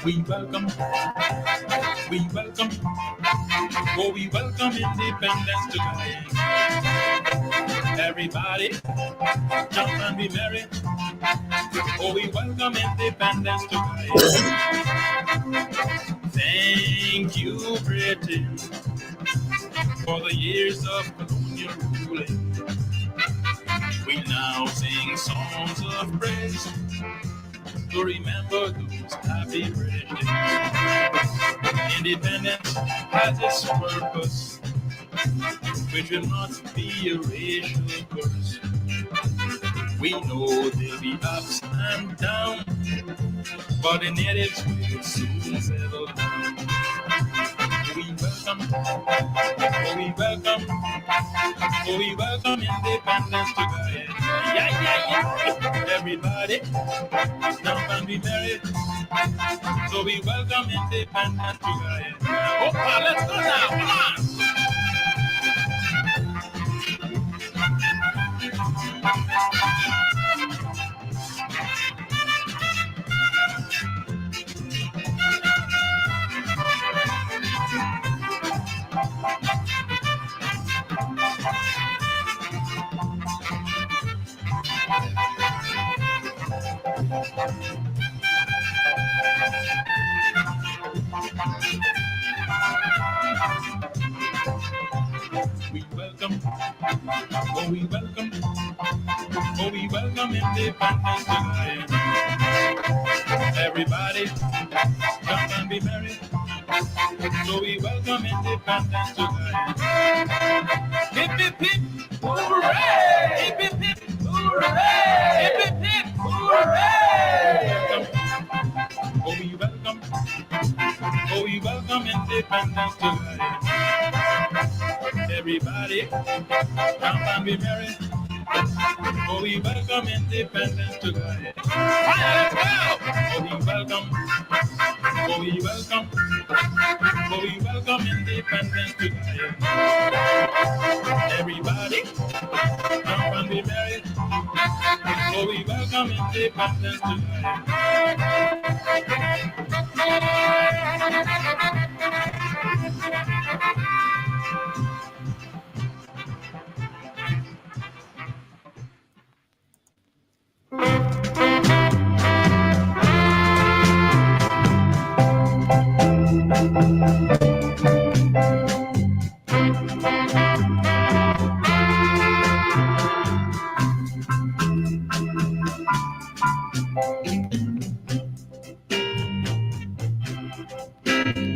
We welcome, we welcome, oh, we welcome independence today. Everybody, jump and be merry. Oh, we welcome independence today. Thank you, Britain, for the years of colonial ruling. We now sing songs of praise to remember those happy British days. Independence has its purpose, which will not be a racial curse. We know there'll be ups and downs, but the natives will soon settle down. We welcome, oh, we welcome, oh, we welcome independence today. Yeah, yeah, yeah. Everybody, jump and be merry. So we welcome independence today. Oh, let's go now. Come on. We welcome, oh, we welcome, oh, we welcome independence today. Everybody, jump and be merry. So we welcome independence today. Hip, hip, hip, hooray! Hip, hip, hip, hooray! Hip, hip, hip, hooray! Oh, we welcome, oh, we welcome independence today. Everybody, jump and be merry. Oh, we welcome independence today. Let's go! Oh, we welcome, oh, we welcome, oh, we welcome independence today. Everybody, jump and be merry. Oh, we welcome independence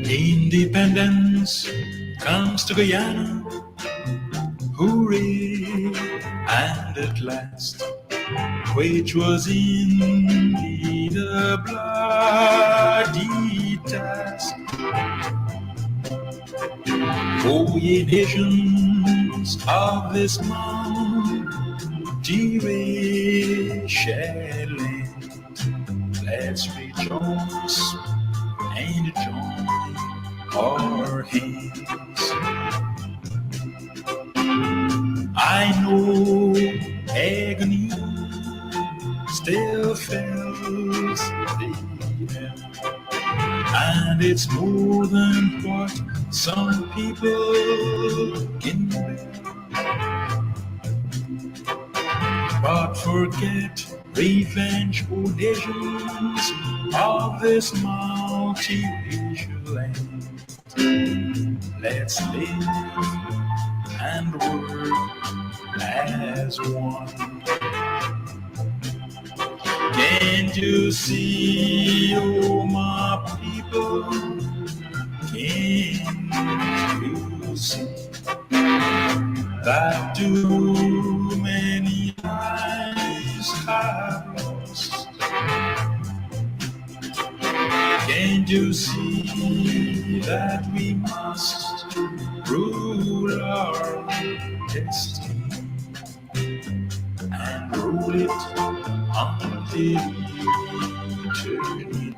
Independence comes to Guyana, hooray, and at last, which was indeed a bloody task. O ye nations of this multiracial land, let's rejoice and join our hands. I know agony still fills the air, and it's more than what some people can bear. But forget revenge, O nations of this multiracial land. Let's live and work as one. Can't you see, oh my people? Can't you see that too many lives have lost? Can't you see that we must rule our destiny and rule it until eternity?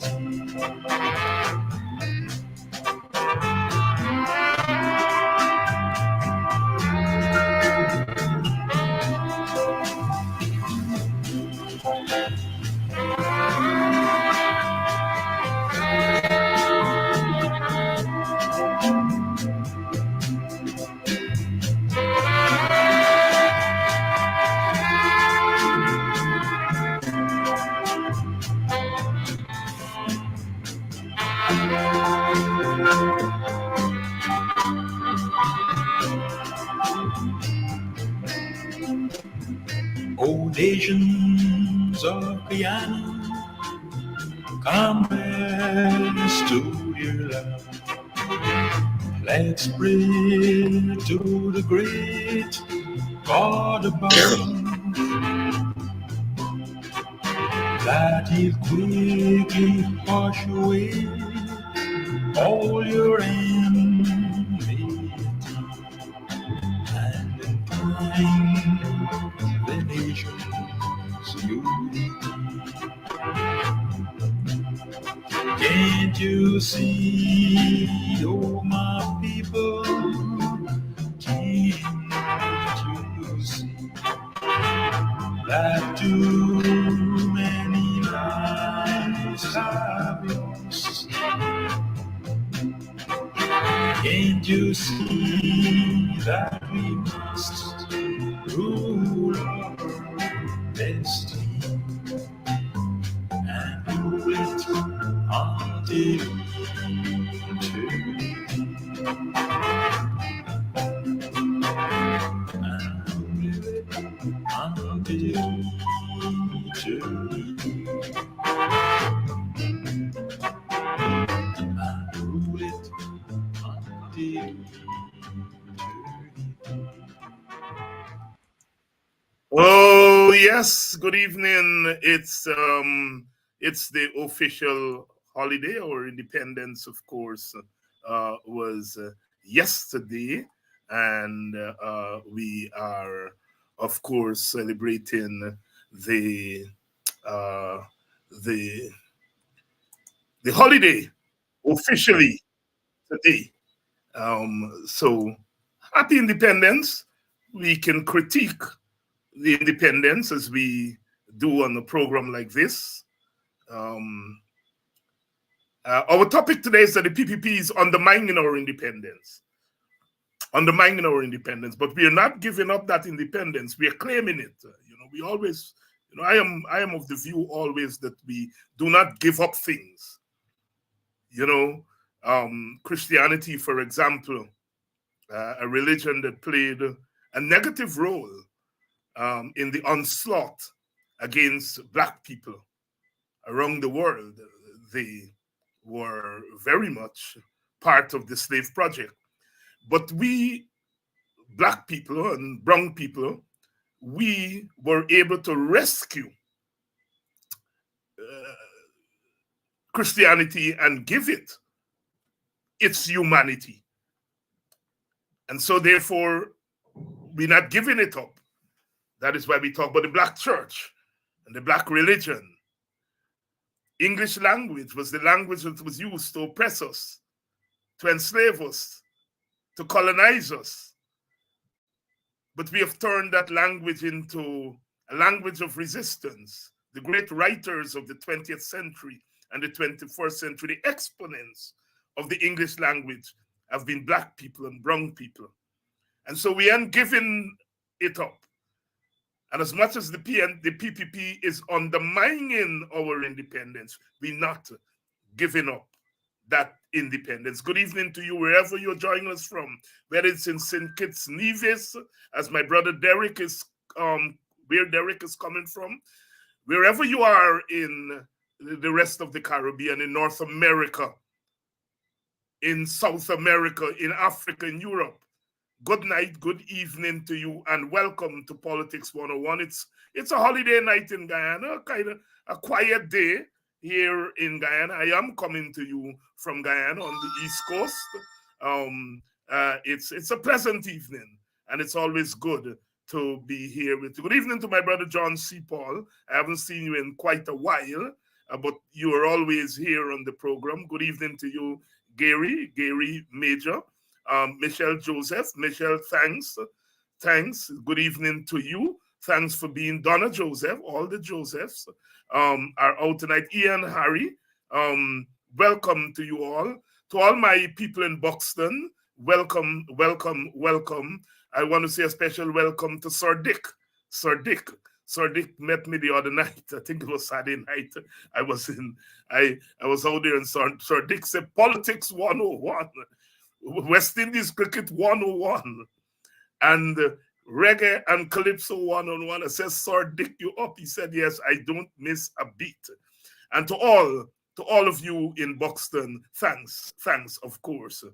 nations of Guyana, come rest to your love. Let's pray to the great God above, that He'll quickly wash away all your enmity, and entwine the nations unity. Can't you see, oh my people? Can't you see that too many lives have lost? Can't you see that we must rule our destiny and rule it until eternity? And rule it until eternity. And rule it until eternity. Oh yes, good evening. It's the official holiday. Our independence, of course, was yesterday, and we are, of course, celebrating the uh, the the holiday officially today. So happy independence. We can critique the independence as we do on a program like this. Um, our topic today is that the PPP is undermining our independence. Undermining our independence, but we are not giving up that independence. We are claiming it. We always, I am of the view always that we do not give up things. Christianity, for example, a religion that played a negative role in the onslaught against Black people around the world. They were very much part of the slave project. But we, Black people and brown people, we were able to rescue Christianity and give it its humanity. And so therefore, we're not giving it up. That is why we talk about the Black church and the Black religion. English language was the language that was used to oppress us, to enslave us, to colonize us. But we have turned that language into a language of resistance. The great writers of the 20th century and the 21st century, the exponents of the English language, have been Black people and brown people. And so we aren't giving it up. And as much as the PPP is undermining our independence, we're not giving up that independence. Good evening to you, wherever you're joining us from, whether it's in St. Kitts Nevis, as my brother Derek is, where Derek is coming from, wherever you are in the rest of the Caribbean, in North America, in South America, in Africa, in Europe. Good night, good evening to you, and welcome to Politics 101. It's a holiday night in Guyana, kind of a quiet day here in Guyana. I am coming to you from Guyana on the East Coast. It's a pleasant evening, and it's always good to be here with you. Good evening to my brother John C. Paul. I haven't seen you in quite a while, but you are always here on the program. Good evening to you, Gary Major. Michelle Joseph. Michelle, thanks. Good evening to you. Thanks for being Donna Joseph. All the Josephs are out tonight. Ian, Harry, welcome to you all. To all my people in Buxton, welcome. I want to say a special welcome to Sir Dick. Sir Dick met me the other night. I think it was Saturday night. I was out there, and Sir Dick said, Politics 101. West Indies Cricket 101. And Reggae and Calypso one-on-one. I said, Sir, dick you up. He said, yes, I don't miss a beat. And to all of you in Buxton, thanks, of course.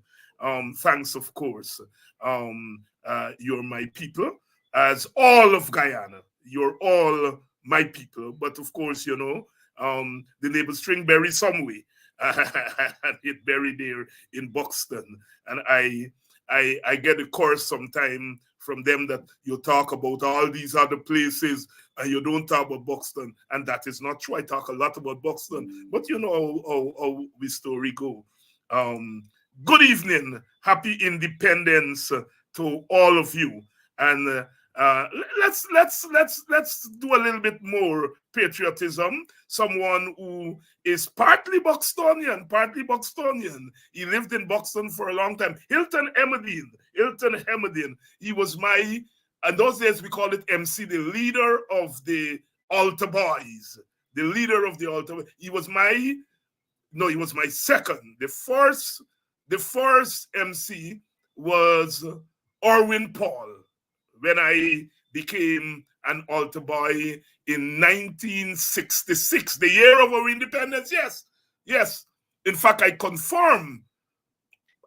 Thanks, of course. You're my people, as all of Guyana. You're all my people. But of course, you know, the neighbor Stringberry some way. And it buried there in Buxton. And I get a chorus sometime from them that you talk about all these other places and you don't talk about Buxton. And that is not true. I talk a lot about Buxton, but you know how the story go. Good evening. Happy Independence to all of you. And let's do a little bit more patriotism. Someone who is partly Buxtonian. He lived in Buxton for a long time. Hilton Hemedine. He was my, in those days we called it MC, the leader of the Altar Boys. The leader of the Altar. He was my second. The first MC was Orwin Paul, when I became an altar boy in 1966, the year of our independence. Yes. In fact, I conform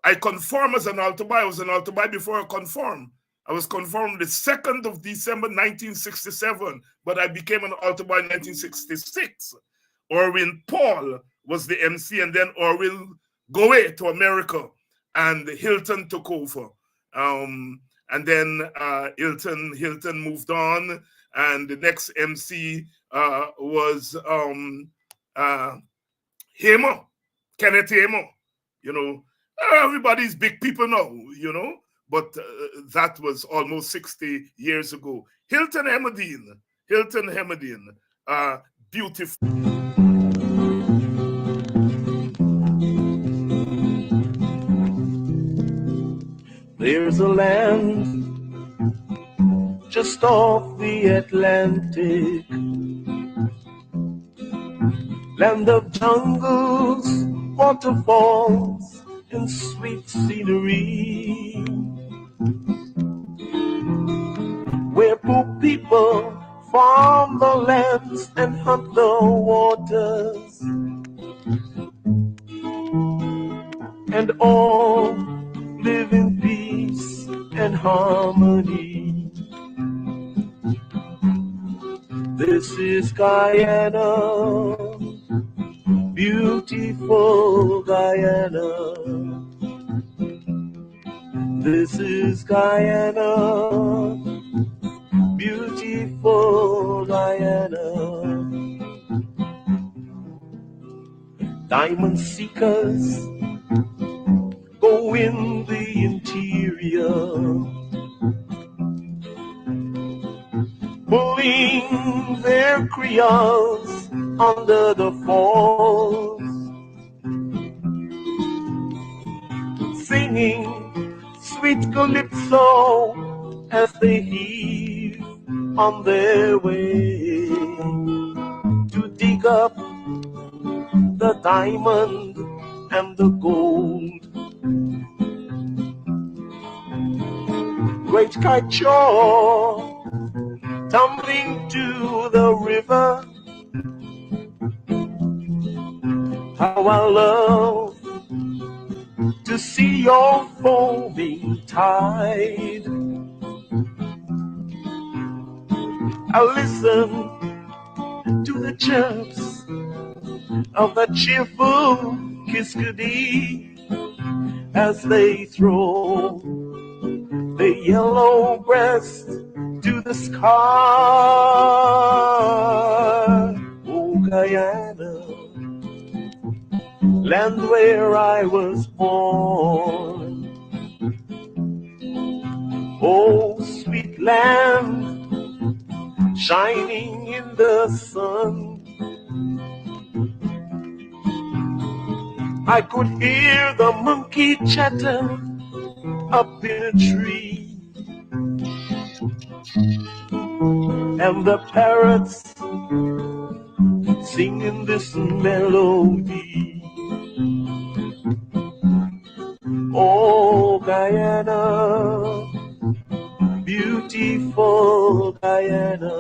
as an altar boy. I was an altar boy before I conformed. I was conformed the 2nd of December, 1967, but I became an altar boy in 1966. Orwin Paul was the MC, and then Orwin go away to America, and Hilton took over. And then Hilton moved on, and the next MC was Hamer, Kenneth Hamer. You know, everybody's big people now, you know, but that was almost 60 years ago. Hilton Hemedine, beautiful. There's a land just off the Atlantic, land of jungles, waterfalls, and sweet scenery, where poor people farm the lands and hunt the waters, and all live in peace and harmony. This is Guyana, beautiful Guyana. This is Guyana, beautiful Guyana. Diamond seekers go in the interior, pulling their creoles under the falls, singing sweet calypso as they heave on their way to dig up the diamond and the gold. Great kite shore tumbling to the river, how I love to see your foaming tide. I listen to the chirps of the cheerful kiskadee as they throw the yellow breast to the sky. Oh, Guyana, land where I was born. Oh, sweet land, shining in the sun. I could hear the monkey chatter up in a tree, and the parrots singing this melody. Oh, Guyana, beautiful beautiful Guyana.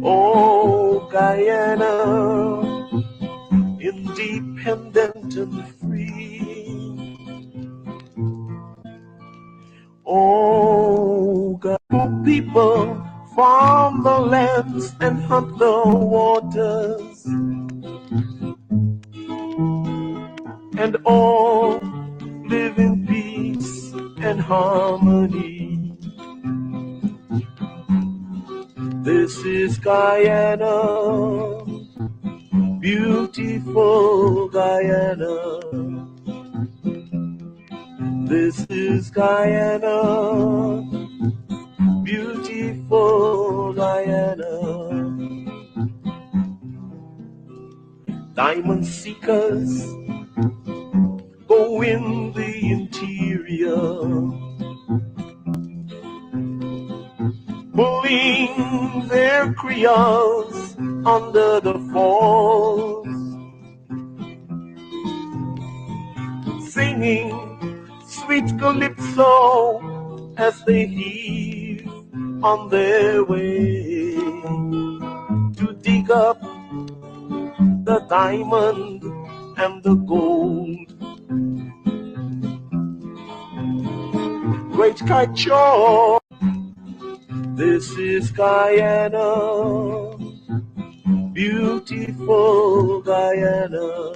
Oh, Guyana, independent and free. Oh, Guyana people farm the lands and hunt the waters, and all live in peace and harmony. This is Guyana, beautiful Guyana. This is Guyana, beautiful Guyana. Diamond seekers go in the interior, pulling their creoles under the falls, singing sweet calypso as they heave on their way to dig up the diamond and the gold. Great Kaicho, this is Guyana, beautiful Guyana.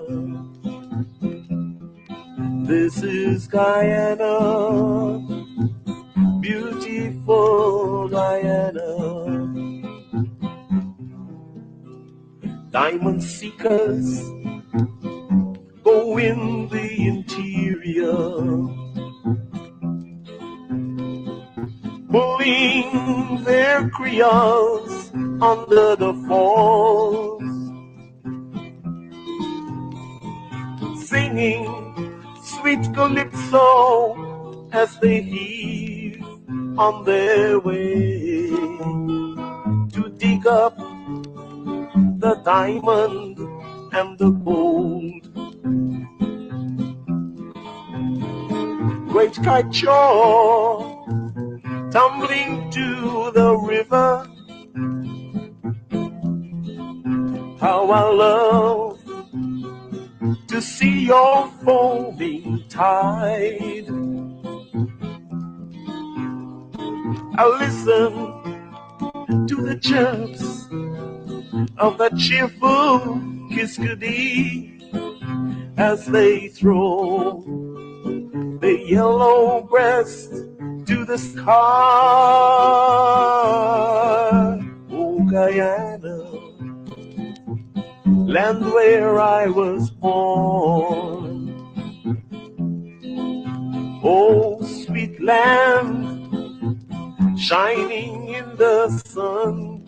This is Guyana, beautiful Guyana. Diamond seekers go in the interior, pulling their creoles under the falls, singing sweet calypso as they heave on their way to dig up the diamond and the gold. Great Kaicho tumbling to the river, how I love to see your foaming tide. I listen to the chirps of that cheerful kiskadee as they throw the yellow breast to the sky. Oh, Guyana, land where I was born. Oh, sweet land, shining in the sun.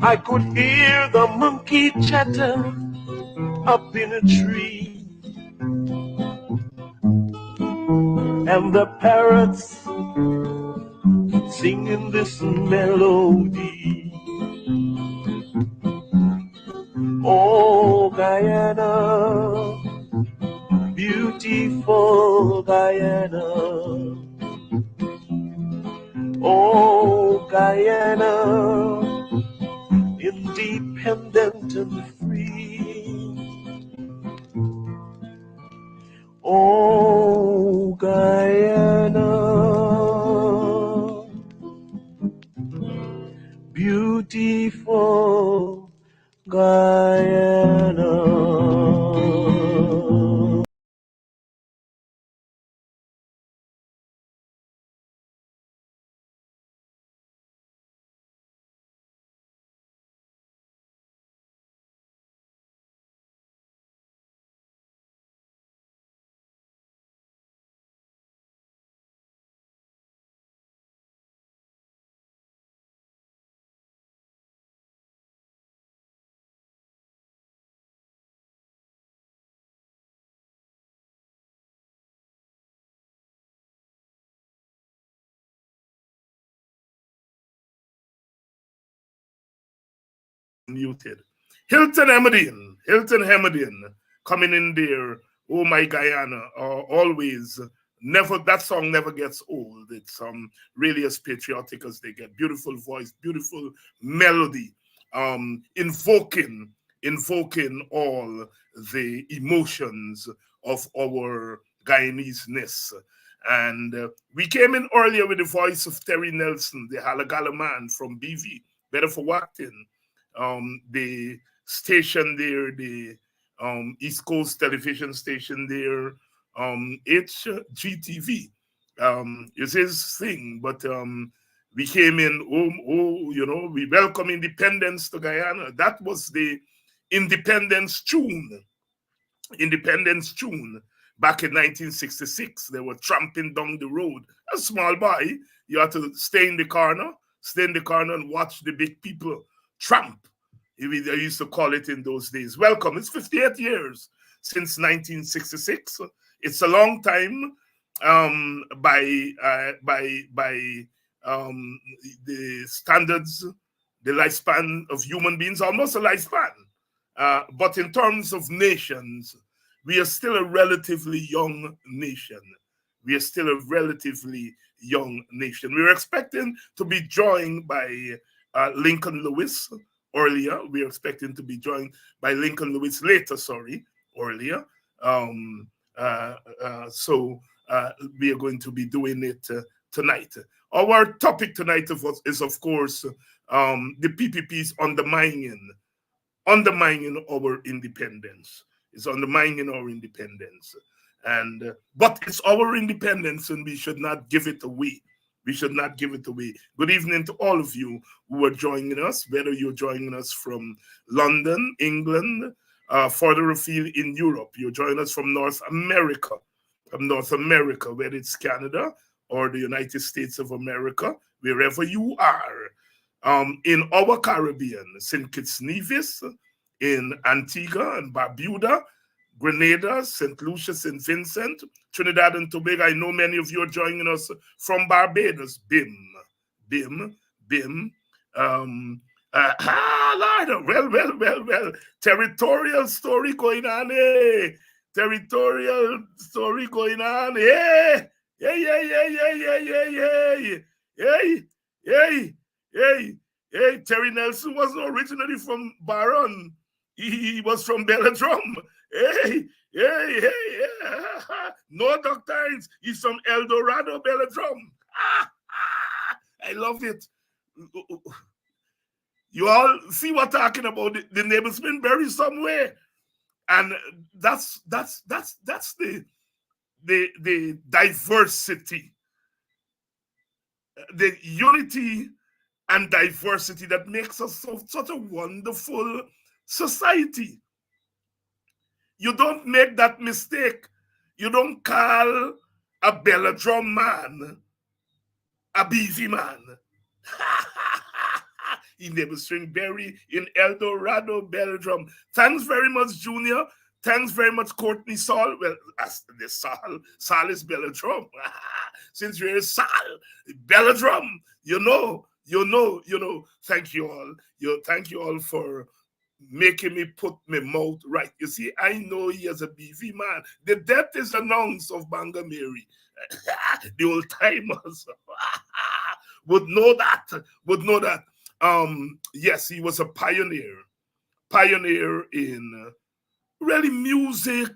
I could hear the monkey chatter up in a tree, and the parrots singing this melody. Oh, Guyana, beautiful Guyana. Oh, Guyana, independent and free. Oh, Guyana, beautiful Guyana. Muted. Hilton Hemedian coming in there Oh my Guyana, always. Never, that song never gets old. It's really as patriotic as they get. Beautiful voice, beautiful melody, invoking all the emotions of our Guyanese-ness. And we came in earlier with the voice of Terry Nelson, the Halagala man from BV, Better for Wacton. The station there, the East Coast television station there, HGTV. It's his thing, but we came in, we welcome independence to Guyana. That was the independence tune. Independence tune back in 1966. They were tramping down the road. A small boy, you had to stay in the corner and watch the big people tramp. They used to call it in those days. Welcome. It's 58 years since 1966. It's a long time by the standards, the lifespan of human beings, almost a lifespan. But in terms of nations, we are still a relatively young nation. We are still a relatively young nation. We were expecting to be joined by Lincoln Lewis earlier. We are expecting to be joined by Lincoln Lewis later, earlier. So we are going to be doing it tonight. Our topic tonight is, of course, the PPP's undermining our independence. It's undermining our independence. And but it's our independence, and we should not give it away. We should not give it away. Good evening to all of you who are joining us, whether you're joining us from London, England, further afield in Europe. You're joining us from North America, whether it's Canada or the United States of America, wherever you are. In our Caribbean, St. Kitts Nevis, in Antigua and Barbuda, Grenada, St. Lucia, St. Vincent, Trinidad and Tobago. I know many of you are joining us from Barbados. Bim. Lord, well. Territorial story going on, eh? Territorial story going on, eh? Hey, Terry Nelson wasn't originally from Baron. He was from Belladrum. Hey. No, Dr. Hines, he's from El Dorado, Belladrum. I love it. You all see what I'm talking about. The neighbor's been buried somewhere. And that's the diversity, the unity and diversity that makes us such a wonderful society. You don't make that mistake. You don't call a Belladrum man a BV man. He never string berry in El Dorado, Belladrum. Thanks very much, Junior. Thanks very much, Courtney Saul. Well, as the Saul is Belladrum. Since you're Saul, Belladrum, you know. Thank you all. Thank you all for making me put my mouth right. You see, I know he is a BV man. The death is announced of Banga Mary. The old timers would know that. Yes, he was a pioneer in really music,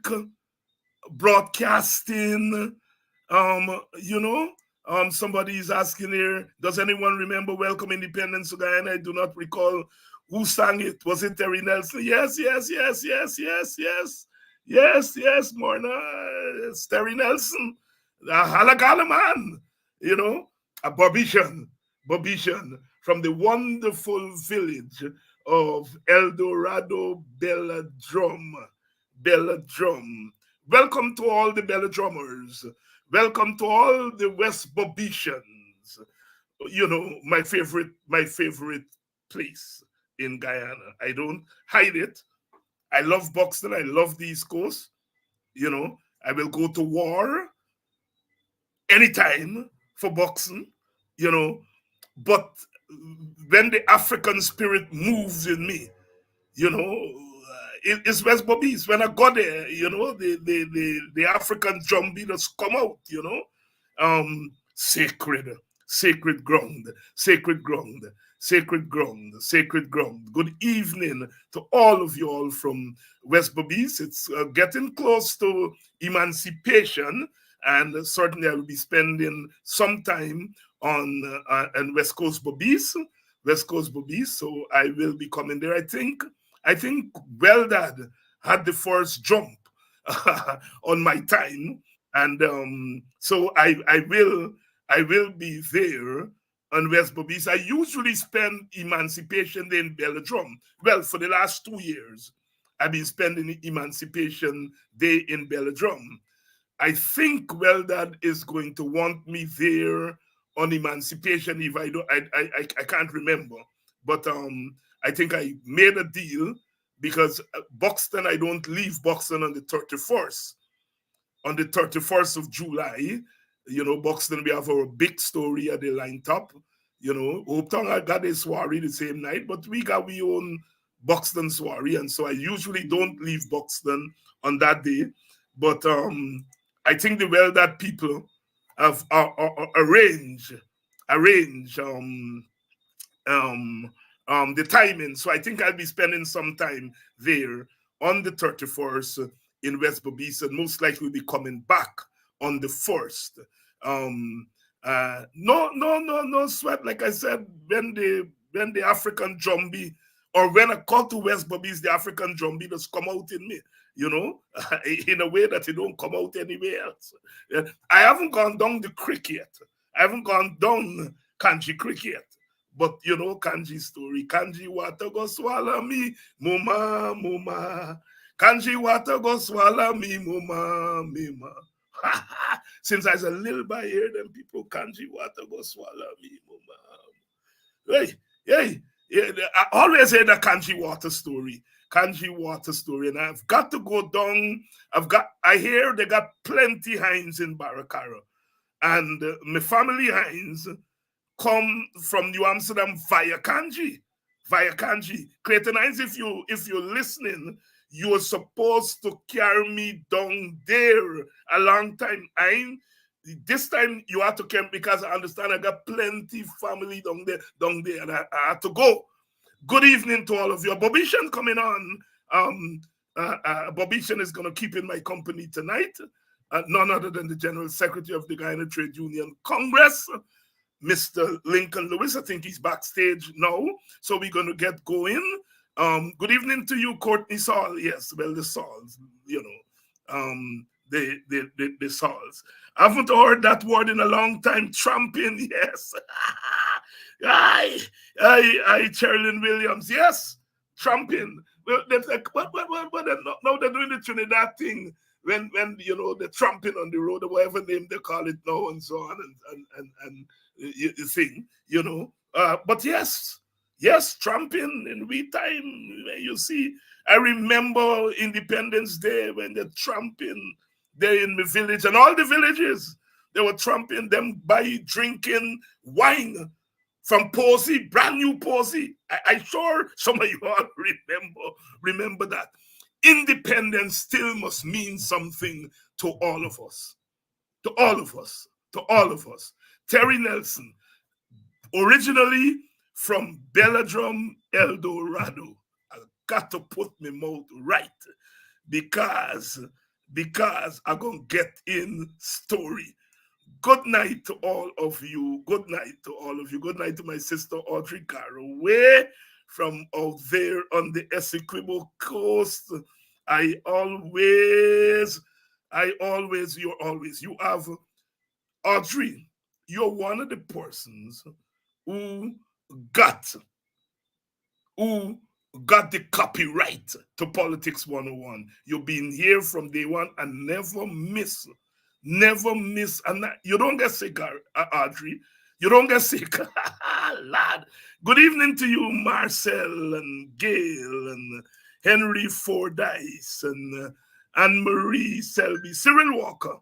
broadcasting. Somebody is asking here, does anyone remember Welcome Independence to Guyana? I do not recall who sang it. Was it Terry Nelson? Yes, Morna. It's Terry Nelson, a Halagala man, a Bobishan from the wonderful village of El Dorado, Belladrum. Welcome to all the Belladrummers. Welcome to all the West Bobishans. My favorite place in Guyana. I don't hide it. I love Buxton. I love the East Coast. I will go to war anytime for Buxton, but when the African spirit moves in me, it's West Bobbies. When I got there, the African drum beaters come out, sacred, sacred ground, sacred ground, sacred ground, sacred ground. Good evening to all of you all from West Bobbies. It's getting close to emancipation, and certainly I will be spending some time on West Coast Bobbies, West Coast Bobbies. So I will be coming there. I think Weldad had the first jump on my time, and so I will be there on West Bobbies. I usually spend Emancipation Day in Belladrum. Well, for the last 2 years, I've been spending Emancipation Day in Belladrum. I think Weldad is going to want me there on Emancipation. If I don't, I can't remember, but I think I made a deal because Buxton, I don't leave Buxton on the 31st. On the 31st of July, Buxton, we have our big story at the line top. Hope Town I got a soiree the same night, but we got we own Buxton soiree, and so I usually don't leave Buxton on that day. But I think the well that people have arranged um, the timing. So I think I'll be spending some time there on the 31st in West Bobbies, and most likely will be coming back on the 1st. No sweat. Like I said, when the African drumbeat, or when I call to West Bobbies, the African drumbeat just come out in me, in a way that it don't come out anywhere else. I haven't gone down the creek yet. I haven't gone down Kanji Creek yet. But Kanji story. Kanji water go swallow me, mama, mama. Kanji water go swallow me, mama, mama. Since I was a little boy here, them people Kanji water go swallow me, mama. Hey, I always hear the Kanji water story. Kanji water story, and I've got to go down. I hear they got plenty hinds in Barracara, and my family hinds come from New Amsterdam via Kanji. Clayton Hines, if you're listening, you are supposed to carry me down there a long time. This time you have to come because I understand I got plenty family down there, and I had to go. Good evening to all of you. Bobishan coming on. Bobishan is going to keep in my company tonight. None other than the General Secretary of the Guyana Trade Union Congress, Mr. Lincoln Lewis. I think he's backstage now, so we're going to get going. Good evening to you, Courtney Saul. Yes, well, the Sauls, the Sauls. I haven't heard that word in a long time. Tramping, yes. Aye, Sherilyn Williams, yes. Tramping. Well, they're like, what? Now they're doing the Trinidad thing when the tramping on the road or whatever name they call it now, and so on, and you thing, but yes, tramping in we time. You see, I remember Independence Day when they're tramping there in the village, and all the villages, they were tramping them by drinking wine from Posey, brand new Posey. I sure some of you all remember that. Independence still must mean something to all of us. To all of us. To all of us. Terry Nelson, originally from Belladrum, El Dorado. I got to put my mouth right because I'm going to get in story. Good night to all of you. Good night to all of you. Good night to my sister Audrey Garraway from out there on the Essequibo coast. You have Audrey. You're one of the persons who got the copyright to Politics 101. You've been here from day one and never miss. And you don't get sick, Audrey. You don't get sick. Lad. Good evening to you, Marcel and Gail and Henry Fordyce and Anne-Marie Selby, Cyril Walker.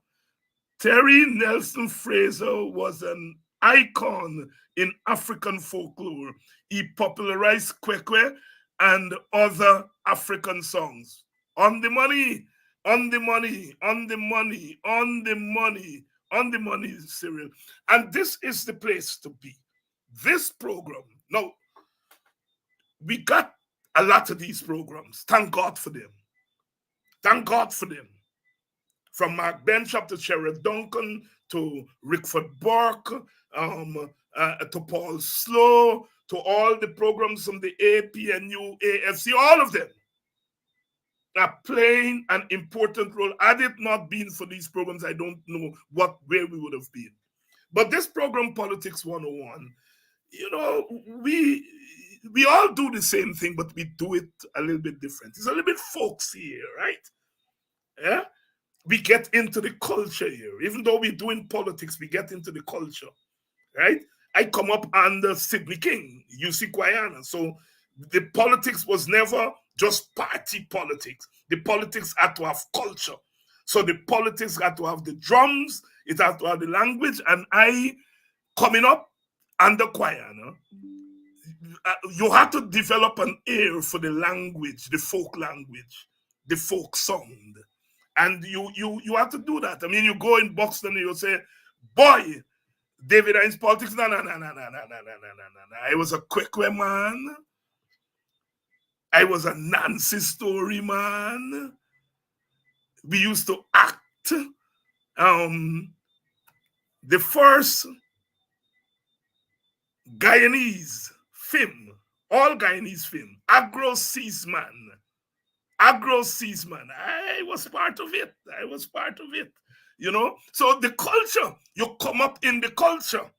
Terry Nelson Fraser was an icon in African folklore. He popularized kwekwe and other African songs. On the money, on the money, on the money, on the money, on the money, Cyril. And this is the place to be. This program. Now, we got a lot of these programs. Thank God for them. Thank God for them. From Mark Benchop to Sheriff Duncan to Rickford Burke, to Paul Slow, to all the programs from the APNU, AFC, all of them are playing an important role. Had it not been for these programs, I don't know where we would have been. But this program, Politics 101, we all do the same thing, but we do it a little bit different. It's a little bit folksy here, right? Yeah? We get into the culture here. Even though we're doing politics, we get into the culture, right? I come up under Sidney King, UC Guyana. So the politics was never just party politics. The politics had to have culture. So the politics had to have the drums, it had to have the language, and I, coming up under Guyana, you had to develop an ear for the language, the folk language, the folk sound. And you have to do that. I mean, you go in Buxton and you say, boy, David Hines politics, no. I was a Kwekwe man. I was a Nancy Story man. We used to act. The first Guyanese film, all Guyanese film, Agro Seasman. Agro Seasman. I was part of it. So the culture, you come up in the culture.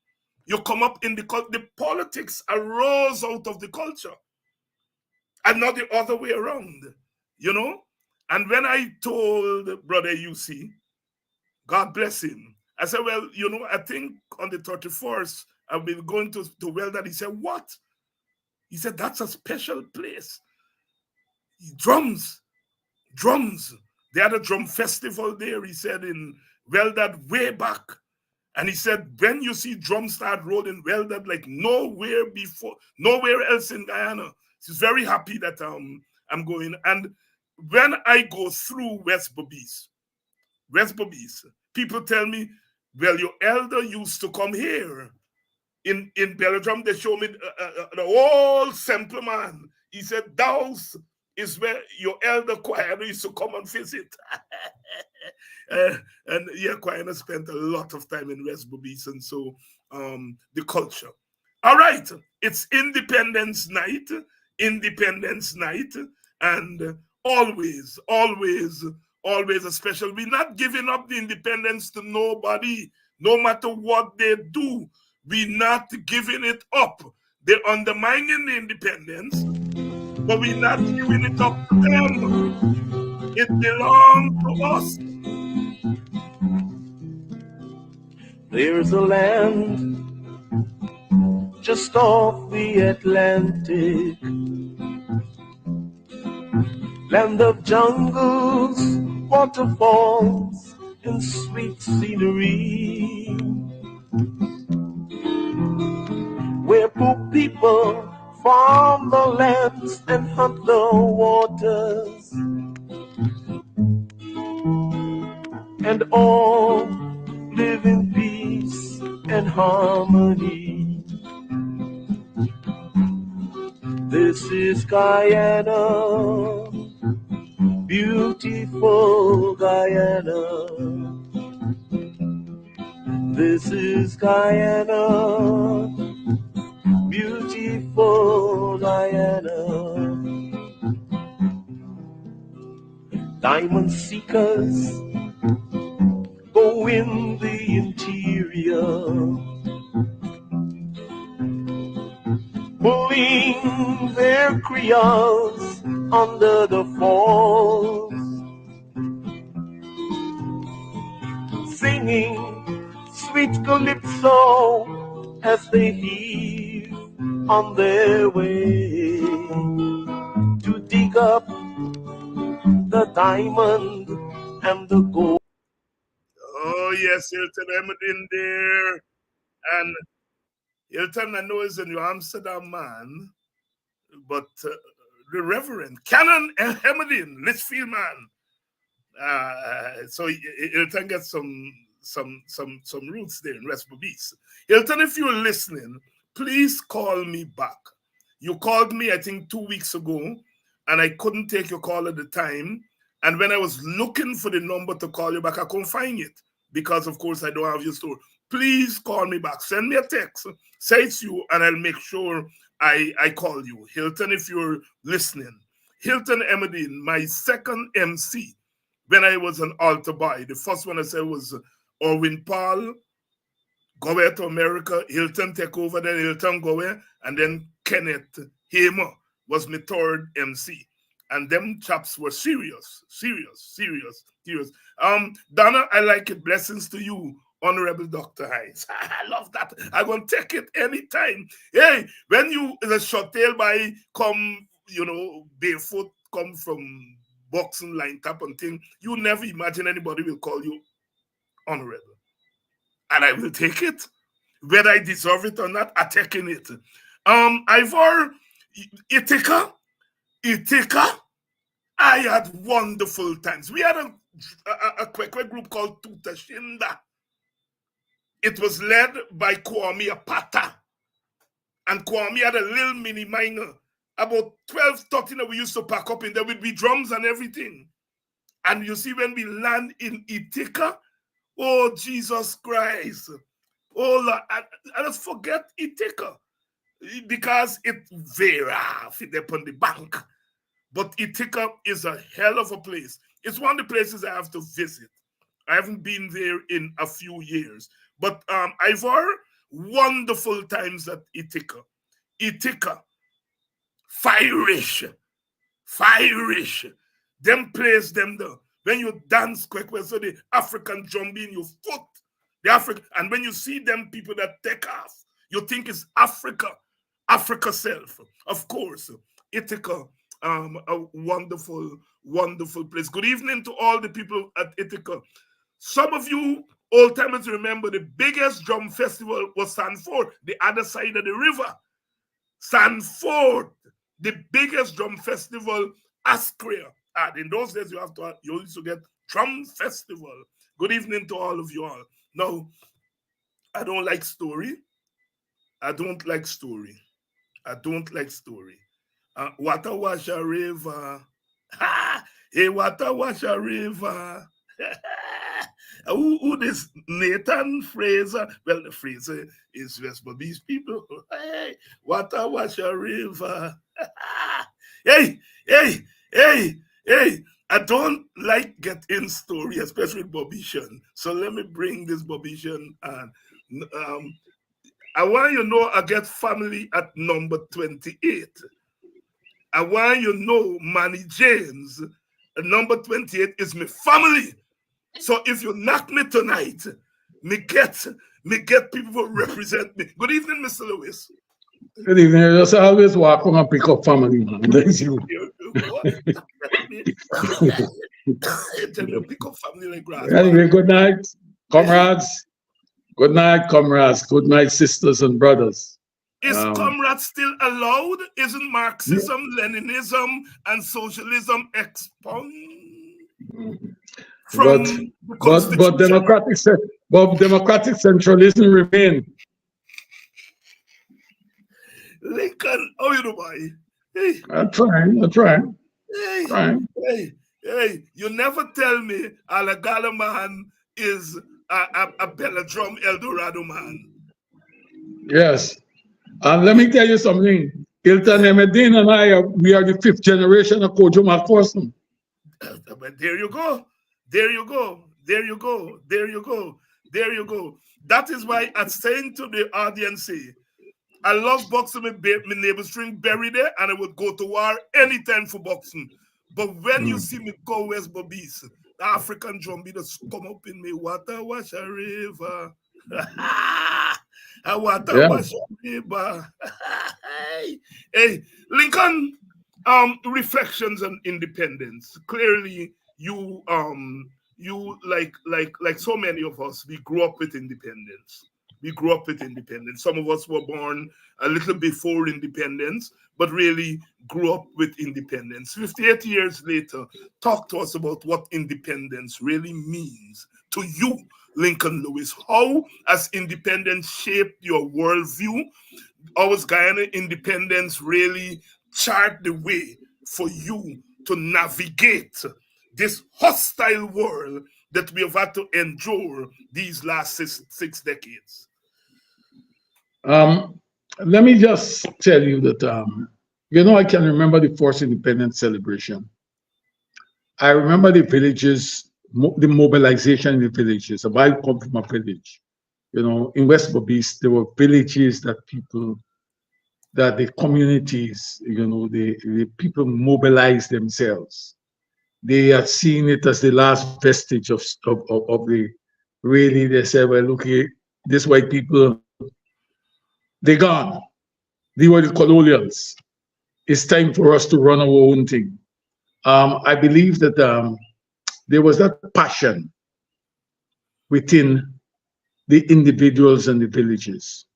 The politics arose out of the culture. And not the other way around. And when I told Brother UC, God bless him, I said, well, I think on the 31st, I'll be going to Weldon. He said, what? He said, that's a special place. Drums. They had a drum festival there, he said, in Weldon way back. And he said, when you see drums start rolling Weldon like nowhere else in Guyana. He's very happy that I'm going. And when I go through West Bobis, people tell me, well, your elder used to come here. In Belgium, they show me the whole simple man. He said, Dow's is where your elder choir used to come and visit. And yeah, choir spent a lot of time in West Bobis, and so the culture. All right, it's Independence Night, and always a special. We're not giving up the independence to nobody, no matter what they do. We're not giving it up. They're undermining the independence, but we're not giving it up to them. It belongs to us. There's a land just off the Atlantic, land of jungles, waterfalls, and sweet scenery, where poor people farm the lands and hunt the waters, and all live in peace and harmony. This is Guyana, beautiful Guyana. This is Guyana, beautiful Guyana. Diamond seekers go in the interior, pulling their creoles under the falls, singing sweet calypso as they heave on their way to dig up the diamond and the gold. Oh, yes, Hilton Emmett there. And Hilton, I know, is a New Amsterdam man, but the Reverend Canon Hemedin, Litchfield man. So Hilton gets some roots there in West Berbice. Hilton, if you're listening, please call me back. You called me, I think, 2 weeks ago, and I couldn't take your call at the time. And when I was looking for the number to call you back, I couldn't find it because, of course, I don't have your store. Please call me back. Send me a text. Say it's you, and I'll make sure I call you. Hilton, if you're listening. Hilton Emedine, my second MC when I was an altar boy. The first one I said was Orwin Paul, go away to America, Hilton take over, then Hilton go away, and then Kenneth Hamer was my third MC. And them chaps were serious. Donna, I like it. Blessings to you, Honorable Dr. Hines. I love that. I'm going to take it anytime. Hey, when you, the short tail by come, barefoot, come from boxing line tap and thing, you never imagine anybody will call you honorable. And I will take it. Whether I deserve it or not, I'm taking it. Ivor, Ithaca, I had wonderful times. We had a Kwekwe group called Tutashinda. It was led by Kwame Apata. And Kwame had a little mini minor. About 12, 13 that we used to pack up in there with drums and everything. And you see, when we land in Ithaca, oh, Jesus Christ. Oh, Lord, I just forget Ithaca. Because it's very rough up on the bank. But Ithaca is a hell of a place. It's one of the places I have to visit. I haven't been there in a few years. But I've had wonderful times at Ithaca. Ithaca, firish. Them place them there. When you dance quick, so the African drum in your foot. The African, and when you see them people that take off, you think it's Africa self. Of course, Ithaca, a wonderful, wonderful place. Good evening to all the people at Ithaca. Some of you old timers remember the biggest drum festival was Sanford, the other side of the river. Sanford, the biggest drum festival, Askria. And in those days, you used to get drum festival. Good evening to all of you all. Now, I don't like story. Water wash a river. Hey, water wash a river. Who this Nathan Fraser? Well, the Fraser is West Berbice people. Hey, water wash a river. Hey. I don't like getting story, especially with Bobishan. So let me bring this Bobishan and I want you to know I get family at number 28. I want you to know Manny James at number 28 is my family. So if you knock me tonight, me get people who represent me. Good evening, Mr. Lewis. Good evening. I just always walk on and pick up family, man. That's you. Pick up family like grass. Anyway, good night, comrades. Good night, comrades. Good night, sisters and brothers. Is comrades still allowed? Isn't Marxism, Leninism, and socialism expunged? But democratic centralism remain. Lincoln, how you do, boy? Hey. I'm trying. Hey, you never tell me Alagala man is a Belladrum Eldorado man. Yes. And let me tell you something. Hilton Hemedin and I, we are the 5th generation of Kojo McPherson. But there you go. That is why I'm saying to the audience, I love boxing. My neighbor string buried there, and I would go to war anytime for boxing. But when you see me go West Berbice, the African drum beat just come up in me. Water wash a river. Water wash a river. Hey, Lincoln. Reflections on independence. Clearly, you like so many of us, we grew up with independence. we grew up with independence. Some of us were born a little before independence, but really grew up with independence. 58 years later, talk to us about what independence really means to you, Lincoln Lewis. How has independence shaped your worldview? How has Guyana independence really chart the way for you to navigate this hostile world that we have had to endure these last six decades? Let me just tell you that, I can remember the first independence celebration. I remember the villages, the mobilization in the villages. I come from a village. In West Bobis, there were villages that the communities, the people mobilized themselves. They had seen it as the last vestige of the, really, they said, well, look here, these white people, they're gone. They were the colonials. It's time for us to run our own thing. I believe that there was that passion within the individuals and the villages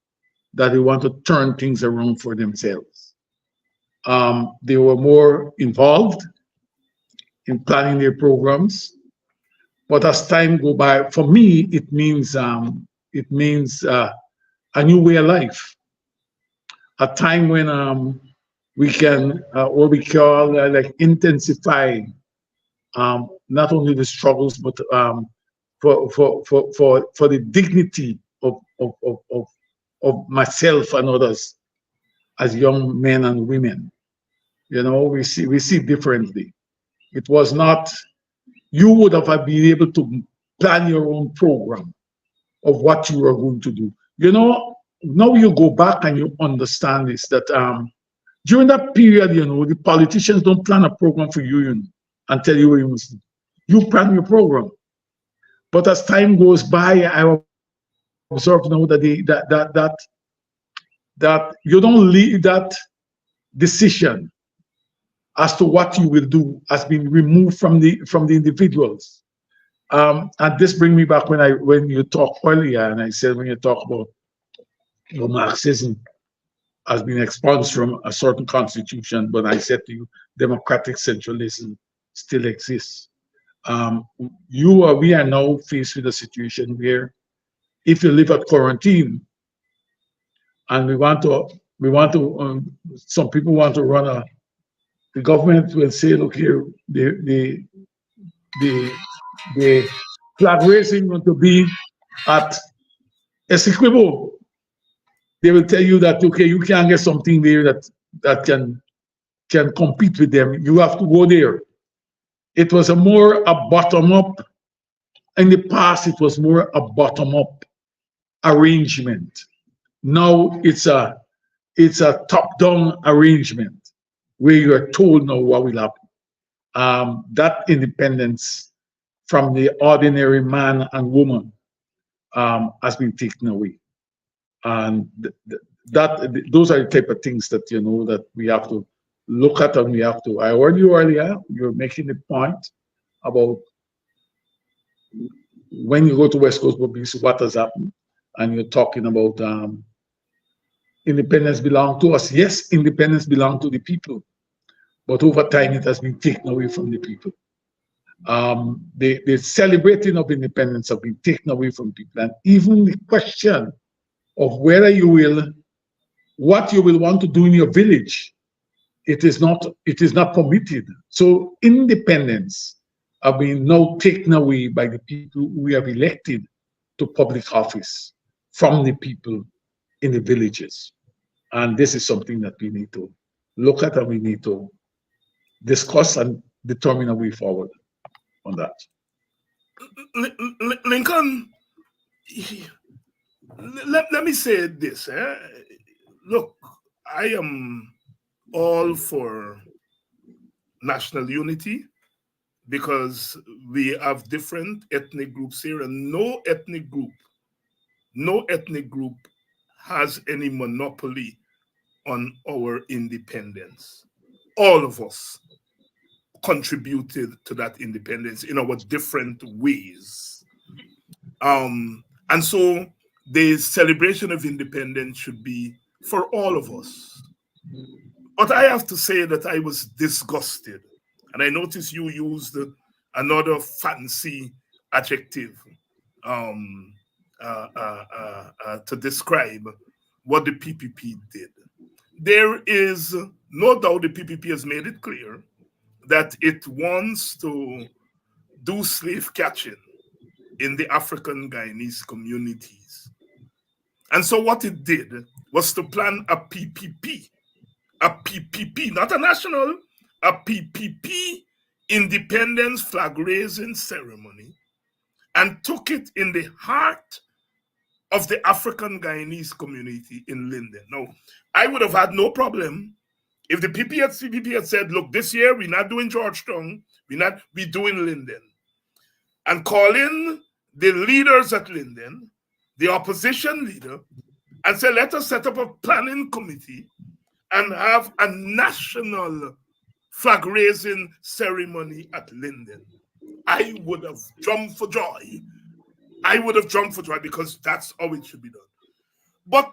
that they want to turn things around for themselves. They were more involved in planning their programs, but as time go by, for me, it means a new way of life, a time when we can what we call like intensify not only the struggles but for the dignity of myself and others as young men and women. We see differently. It was not, you would have been able to plan your own program of what you were going to do. Now you go back and you understand this, that during that period, the politicians don't plan a program for you, and tell you what you must do. You plan your program. But as time goes by, I observe now that that you don't leave that decision as to what you will do has been removed from the individuals. And this brings me back when you talked earlier, and I said when you talk about Marxism has been expunged from a certain constitution, but I said to you, democratic centralism still exists. We are now faced with a situation where if you live at quarantine, and some people want to run the government will say, look here, the flag raising going to be at Essequibo. They will tell you that, okay, you can't get something there that can compete with them. You have to go there. It was a bottom-up. In the past, it was more a bottom-up arrangement. Now it's a top-down arrangement where you are told now what will happen. That independence from the ordinary man and woman has been taken away. And those are the type of things that that we have to look at, and we have to. I heard you earlier. You're making the point about when you go to West Coast Bobis, what has happened, and you're talking about independence belong to us. Yes, independence belong to the people, but over time it has been taken away from the people. The celebrating of independence have been taken away from people, and even the question of whether what you will want to do in your village, it is not permitted. So independence have been now taken away by the people we have elected to public office from the people in the villages. And this is something that we need to look at, and we need to discuss and determine a way forward on that. Lincoln, let me say this. Look, I am all for national unity because we have different ethnic groups here, and no ethnic group has any monopoly on our independence. All of us contributed to that independence in our different ways. And so the celebration of independence should be for all of us. But I have to say that I was disgusted. And I noticed you used another fancy adjective um, to describe what the PPP did. There is no doubt the PPP has made it clear that it wants to do slave catching in the African Guyanese communities. And so what it did was to plan a PPP, not a national, a PPP independence flag raising ceremony, and took it in the heart of the African Guyanese community in Linden. Now, I would have had no problem if the PPP had said, look, this year we're not doing Georgetown, we're doing Linden. And calling the leaders at Linden, the opposition leader, and say, let us set up a planning committee and have a national flag raising ceremony at Linden. I would have jumped for joy. Because that's how it should be done. But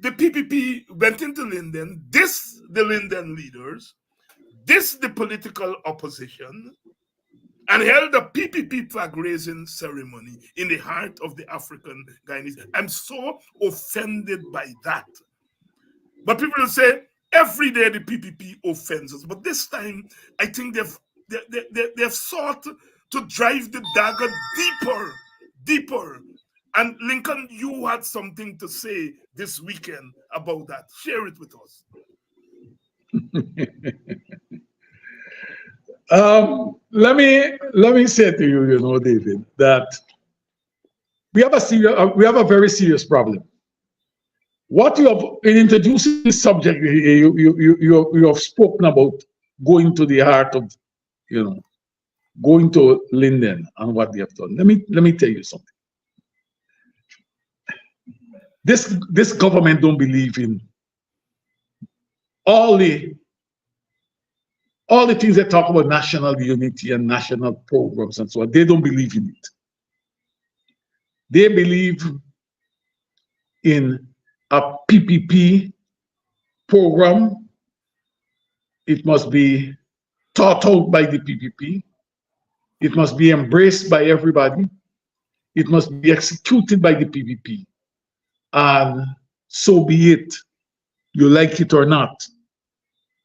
the PPP went into Linden, the Linden leaders, the political opposition, and held a PPP flag raising ceremony in the heart of the African Guyanese. I'm so offended by that. But people will say, every day the PPP offends us. But this time, I think they've sought to drive the dagger deeper. And Lincoln, you had something to say this weekend about that. Share it with us. Let me say to you, David, that we have a very serious problem. What you have in introducing this subject, you have spoken about going to the heart of, going to Linden and what they have done. Let me tell you something. This government don't believe in all the things they talk about national unity and national programs and so on. They don't believe in it. They believe in a PPP program. It must be thought out by the PPP. It must be embraced by everybody. It must be executed by the PPP. And so be it, you like it or not.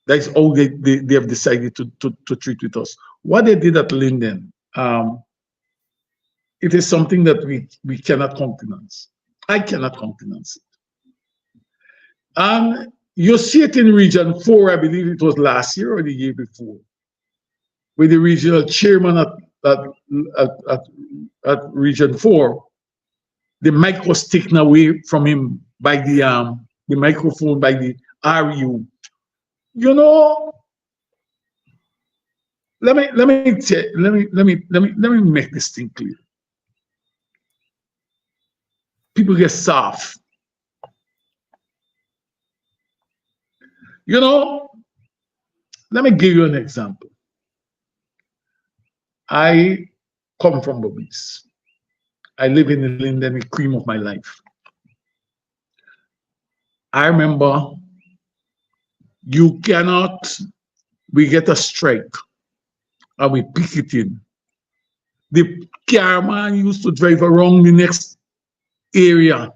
That's all they have decided to treat with us. What they did at Linden, it is something that we cannot countenance. I cannot countenance it. And you see it in Region 4, I believe it was last year or the year before, with the regional chairman at Region 4, the mic was taken away from him by the microphone by the RU. Let me make this thing clear. People get soft. Let me give you an example. I come from Bobby's. I live in Linden, the cream of my life. I remember we get a strike and we pick it in. The car man used to drive around the next area.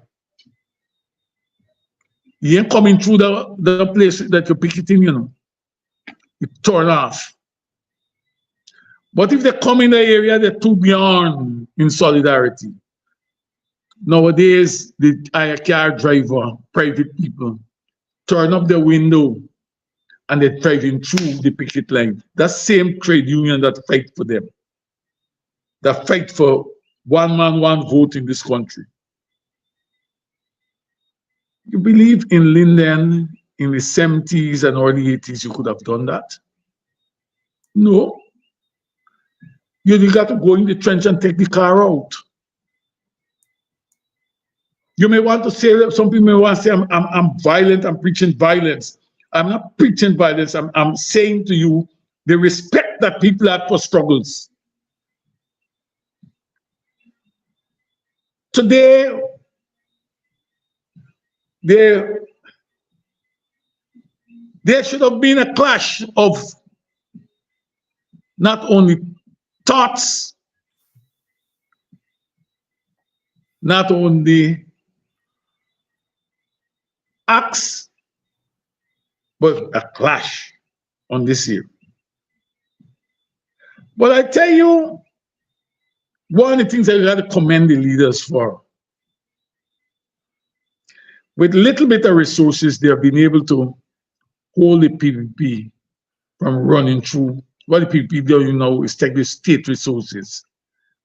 He ain't coming through the place that you pick it in, You turn off. But if they come in the area, they're too beyond in solidarity. Nowadays, the car driver, private people, turn up the window and they're driving through the picket line. That same trade union that fight for them, that fight for one man, one vote in this country. You believe in Linden in the 70s and early 80s, you could have done that? No. You got to go in the trench and take the car out. You may want to say, some people may want to say, I'm violent, I'm preaching violence. I'm not preaching violence. I'm saying to you the respect that people have for struggles. Today, there should have been a clash of not only thoughts, not only acts, but a clash on this year. But I tell you, one of the things I got to commend the leaders for, with little bit of resources, they have been able to hold the PPP from running through. What the PPP do, is take the state resources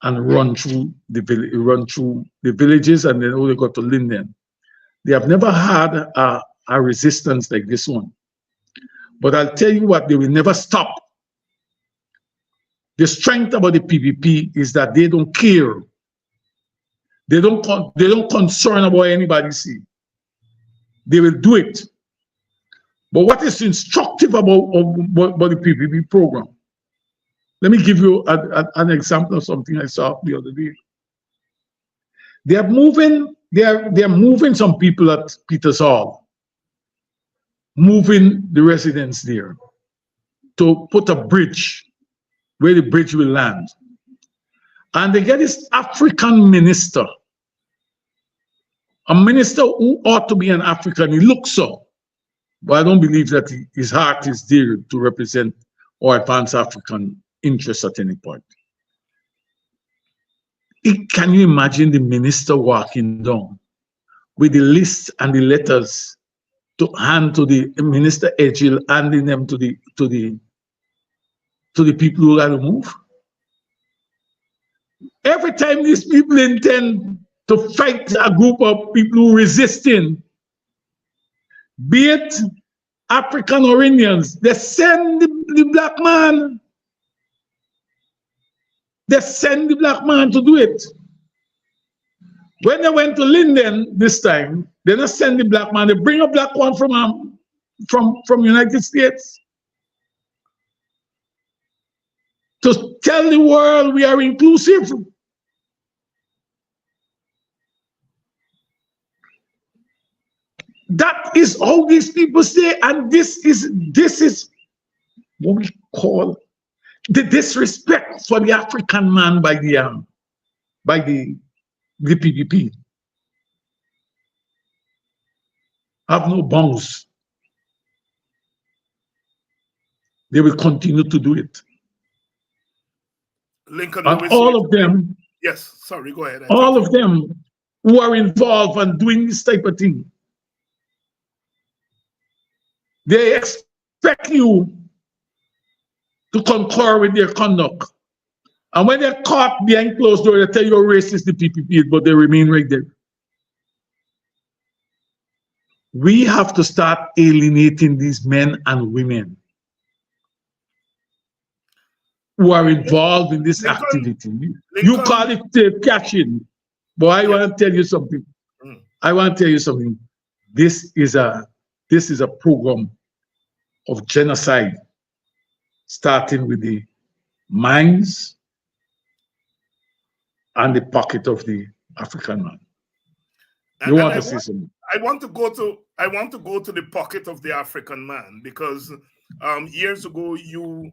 and run through the villages, and then they got to Linden. They have never had a resistance like this one. But I'll tell you what, they will never stop. The strength about the PPP is that they don't care. They don't concern about anybody see. They will do it. But what is instructive about the PPP program? Let me give you an example of something I saw the other day. They are moving some people at Peters Hall, moving the residents there to put a bridge where the bridge will land. And they get this African minister, a minister who ought to be an African. He looks so, but I don't believe that his heart is there to represent or advance African interests at any point. Can you imagine the minister walking down with the list and the letters to hand to the minister Edgil, handing them to the people who got to move? Every time these people intend to fight a group of people who are resisting, be it African or Indians, they send the black man. They send the black man to do it. When they went to Linden this time, they don't send the black man, they bring a black one from United States to tell the world we are inclusive. That is how these people say, and this is what we call the disrespect for the African man by the PPP. Have no bounds. They will continue to do it. Lincoln, and all of them, yes, sorry, go ahead. All of them who are involved in doing this type of thing, they expect you to concur with their conduct. And when they're caught behind closed doors, they tell you you're racist, the PPP, but they remain right there. We have to start alienating these men and women who are involved in this activity. You call it cashing, but I want to tell you something. I want to tell you something. This is a program of genocide, starting with the minds and the pocket of the African man. You want to say something? I want to go to the pocket of the African man, because years ago you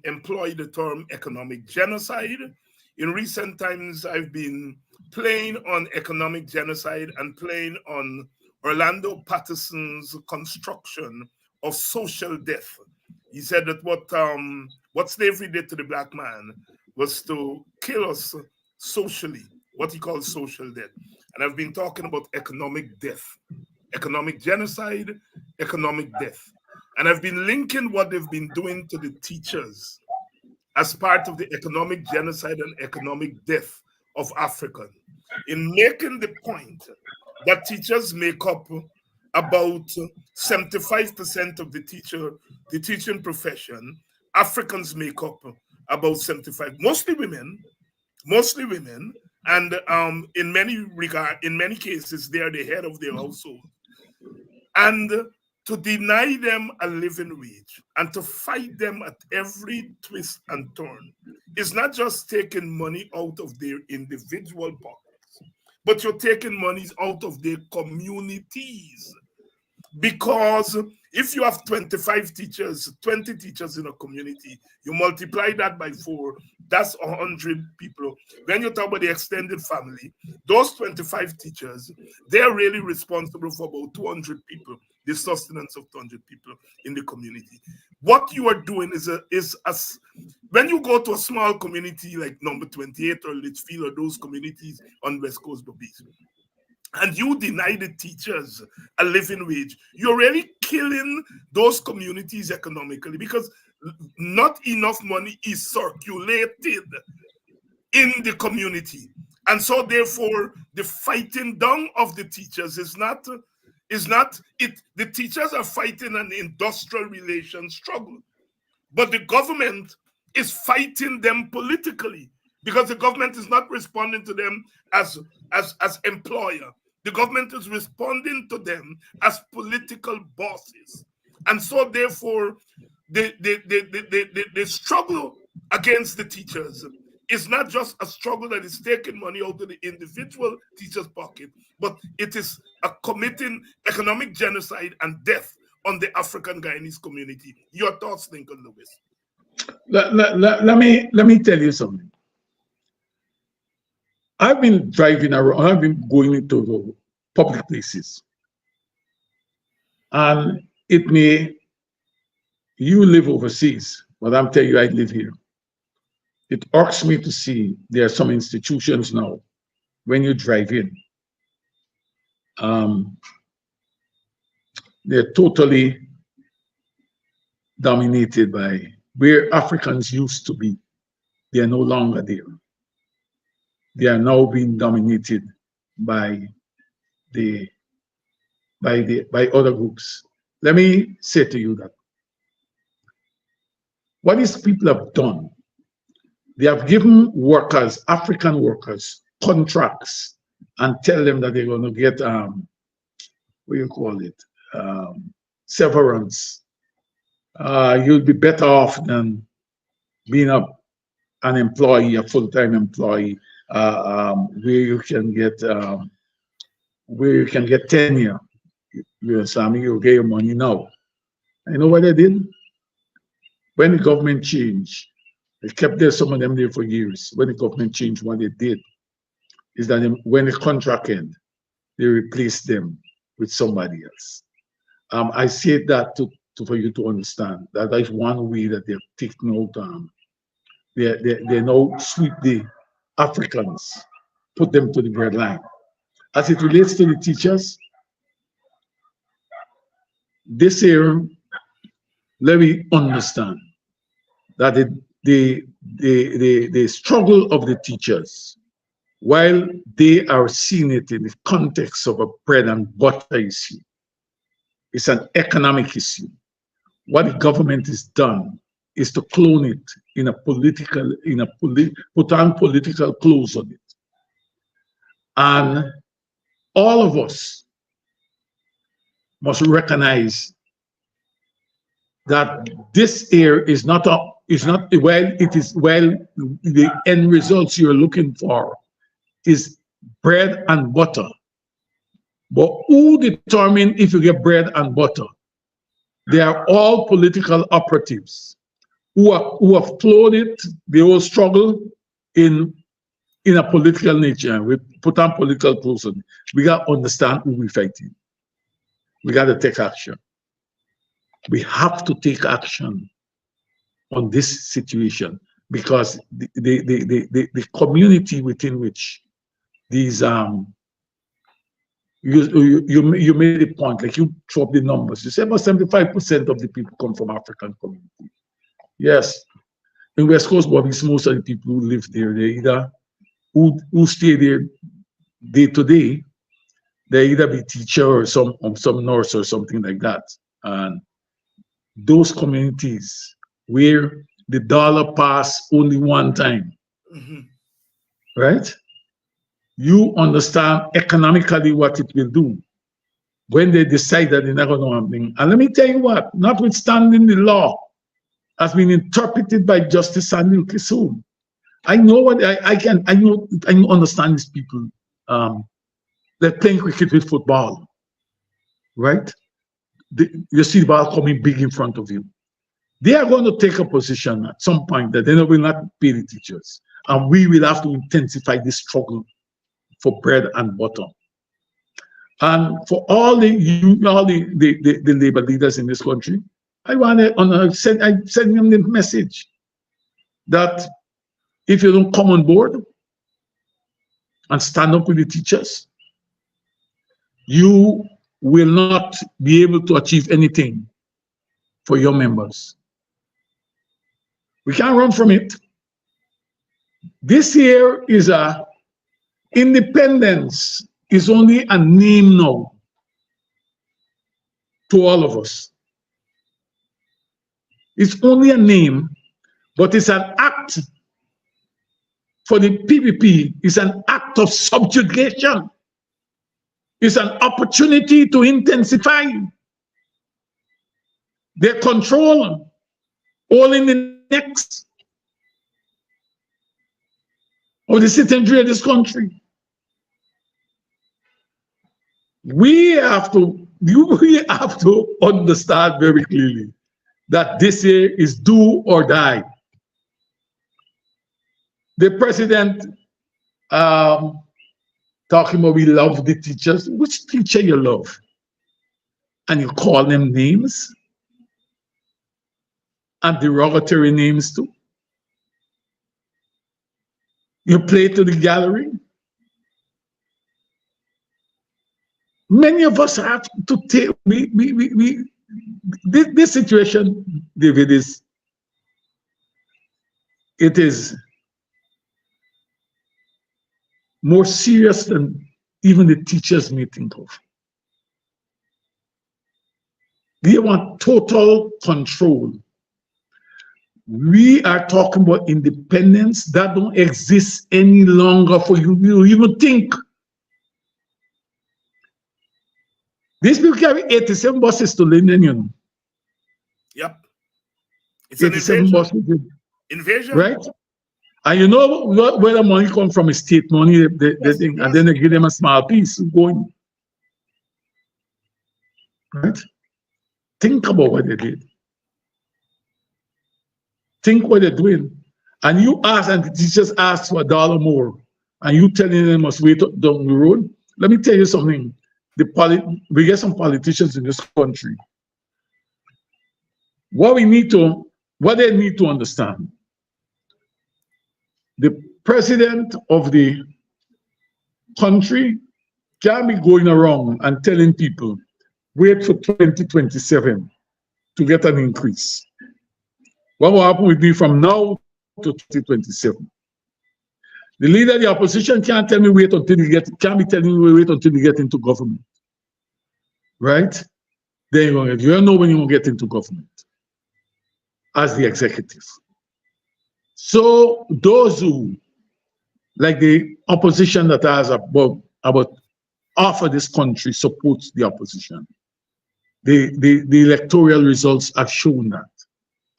employed the term economic genocide. In recent times, I've been playing on economic genocide and playing on Orlando Patterson's construction of social death. He said that what slavery did to the black man was to kill us socially, what he calls social death. And I've been talking about economic death, economic genocide, economic death. And I've been linking what they've been doing to the teachers as part of the economic genocide and economic death of Africa, in making the point that teachers make up about 75% of the teaching profession. Africans make up about 75%, mostly women, and in many cases, they are the head of their household. And to deny them a living wage and to fight them at every twist and turn is not just taking money out of their individual pockets, but you're taking monies out of their communities. Because if you have 25 teachers, 20 teachers in a community, you multiply that by 4, that's 100 people. When you talk about the extended family, those 25 teachers, they're really responsible for about 200 people, the sustenance of 200 people in the community. What you are doing is when you go to a small community like number 28 or Litchfield or those communities on West Coast Bobbies, and you deny the teachers a living wage, you're really killing those communities economically, because not enough money is circulated in the community. And so therefore the fighting down of the teachers is not it. The teachers are fighting an industrial relations struggle, but the government is fighting them politically, because the government is not responding to them as employer. The government is responding to them as political bosses. And so therefore the struggle against the teachers is not just a struggle that is taking money out of the individual teacher's pocket, but it is a committing economic genocide and death on the African Guyanese community. Your thoughts, Lincoln Lewis? Let me tell you something. I've been driving around, I've been going into the public places. And you live overseas, but I'm telling you, I live here. It irks me to see there are some institutions now, when you drive in, they're totally dominated by where Africans used to be. They are no longer there. They are now being dominated by other groups. Let me say to you that what these people have done, they have given workers, African workers, contracts and tell them that they're going to get what do you call it, severance. You'll be better off than being an employee, a full-time employee, where you can get tenure. You get your money now. You know what they did? When the government changed, they kept some of them there for years. When the government changed, what they did is that when the contract ended, they replaced them with somebody else. I say that for you to understand that is one way that they're taking out. They now sweep the Africans, put them to the breadline. As it relates to the teachers, this year, let me understand that the struggle of the teachers, while they are seeing it in the context of a bread and butter issue, it's an economic issue. What the government has done is to clone it in a political, put on political clothes on it. And all of us must recognize that this here is not the end results you're looking for is bread and butter. But who determines if you get bread and butter? They are all political operatives who have clothed the whole struggle in a political nature. We put on political clothes on it. We got to understand who we're fighting. We got to take action. We have to take action on this situation, because the community within which these you made a point, like you throw up the numbers. You said about 75% of the people come from African community. Yes, in West Coast Bobbies, most of the people who live there, they either who stay there day to day, they either be teacher or some nurse or something like that. And those communities where the dollar pass only one time, right? You understand economically what it will do when they decide that they're not going to do something. And let me tell you what, notwithstanding the law has been interpreted by Justice Samuel Kissoon, I know what I understand these people like playing cricket with football, right? You see the ball coming big in front of you. They are going to take a position at some point that they will not pay the teachers. And we will have to intensify this struggle for bread and butter. And for all the labor leaders in this country, I send them the message that if you don't come on board and stand up with the teachers, you will not be able to achieve anything for your members. We can't run from it. This year is independence is only a name now to all of us. It's only a name, but it's an act for the PPP. It's an act of subjugation. It's an opportunity to intensify their control all in the necks of the citizenry of this country. We have to understand very clearly that this year is do or die. The president talking about we love the teachers. Which teacher you love? And you call them names and derogatory names too. You play to the gallery. Many of us have to take, this situation, David, it is more serious than even the teachers may think of. They want total control. We are talking about independence that don't exist any longer for you to even think. These people carry 87 buses to Linden, you know. Yep. It's 87 an buses. Invasion. Right? And you know where the money comes from is state money, thing, and then they give them a small piece going. Right? Think about what they did. Think what they're doing. And you ask, and the teachers ask for $1 more, and you telling them must wait down the road. Let me tell you something. We get some politicians in this country. What they need to understand, the president of the country can't be going around and telling people, wait for 2027 to get an increase. What will happen with me from now to 2027? The leader of the opposition can't tell me wait until can't be telling me wait until you get into government. Right? Then you don't know when you will get into government as the executive. So those who, like the opposition that has about half of this country supports the opposition. The electoral results have shown that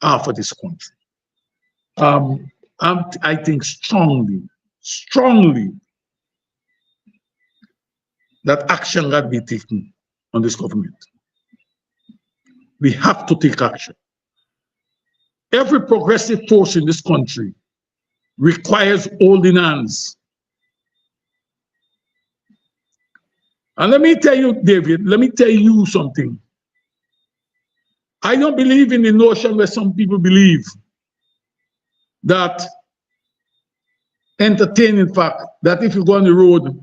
half of this country. I think strongly that action got to be taken on this government. We have to take action. Every progressive force in this country requires holding hands. And let me tell you, David, let me tell you something. I don't believe in the notion where some people believe that entertaining fact that if you go on the road,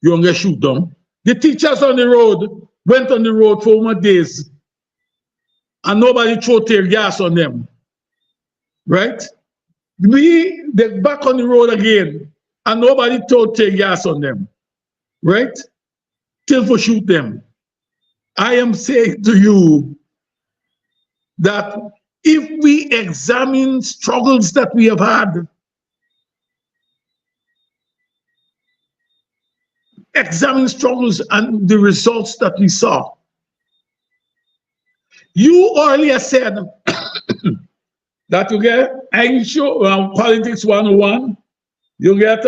you're gonna get shoot down. The teachers on the road went on the road for more days and nobody threw tear gas on them. Right? They're back on the road again and nobody threw tear gas on them. Right? Till for shoot them. I am saying to you that if we examine struggles that we have had, examine struggles and the results that we saw. You earlier said that you get politics 101, you get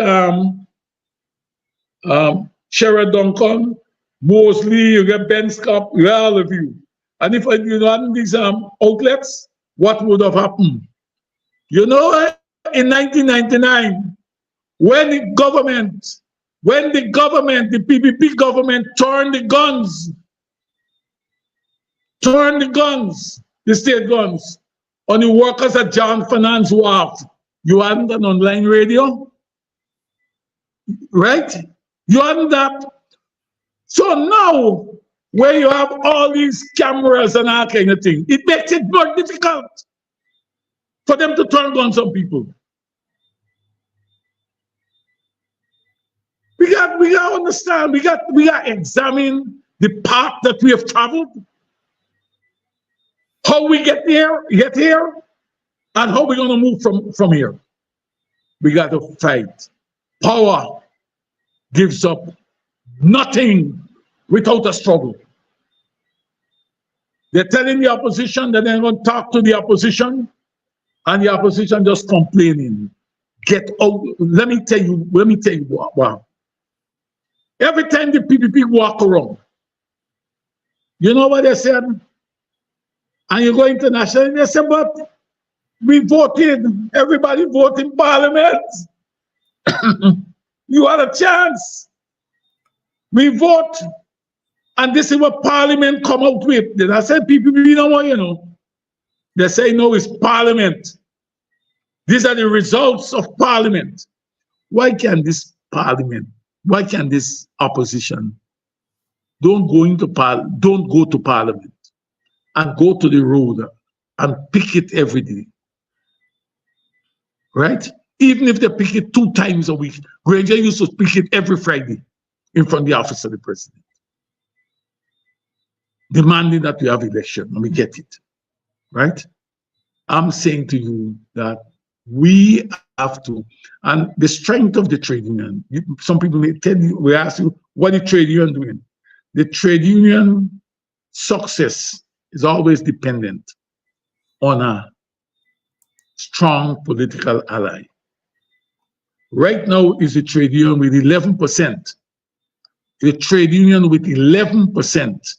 Sherrod Duncan, Mosley, you get Ben Scott, all of you. And if you had these outlets, what would have happened? You know, in 1999, when the government, the PPP government turned the state guns on the workers at John Finance Wharf, you hadn't an online radio, right? You hadn't that. So now, where you have all these cameras and all kind of thing, it makes it more difficult for them to turn guns on people. We got to understand, we got to examine the path that we have traveled, how we get here, and how we're going to move from here. We got to fight. Power gives up nothing without a struggle. They're telling the opposition that they're going to talk to the opposition, and the opposition just complaining. Get out. Let me tell you wow. Every time the PPP walk around, you know what they said? And you go international, they say, but we voted, everybody voted in parliament. You had a chance. We vote, and this is what parliament come out with. Then I said, PPP, you know what, you know? They say, no, it's parliament. These are the results of parliament. Why can this parliament, why can this opposition don't go to parliament and go to the road and pick it every day, right? Even if they pick it 2 times a week. Granger used to pick it every Friday in front of the office of the president, demanding that we have election, and we get it, right? I'm saying to you that we have to, and the strength of the trade union, some people may tell you, we ask you, what is the trade union doing? The trade union success is always dependent on a strong political ally. Right now is a trade union with 11%. The trade union with 11%,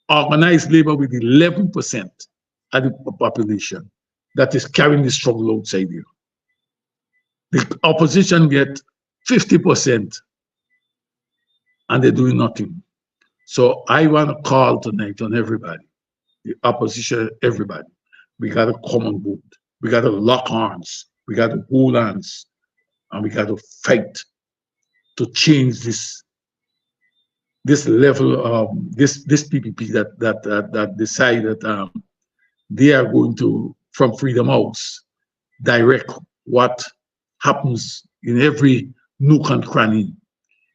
organized labor with 11% of the population that is carrying the struggle outside here. The opposition get 50% and they're doing nothing. So I want to call tonight on everybody, the opposition, everybody. We got to come on board. We got to lock arms. We got to hold hands, and we got to fight to change this level of this PPP that decide that they are going to, from Freedom House, direct what happens in every nook and cranny,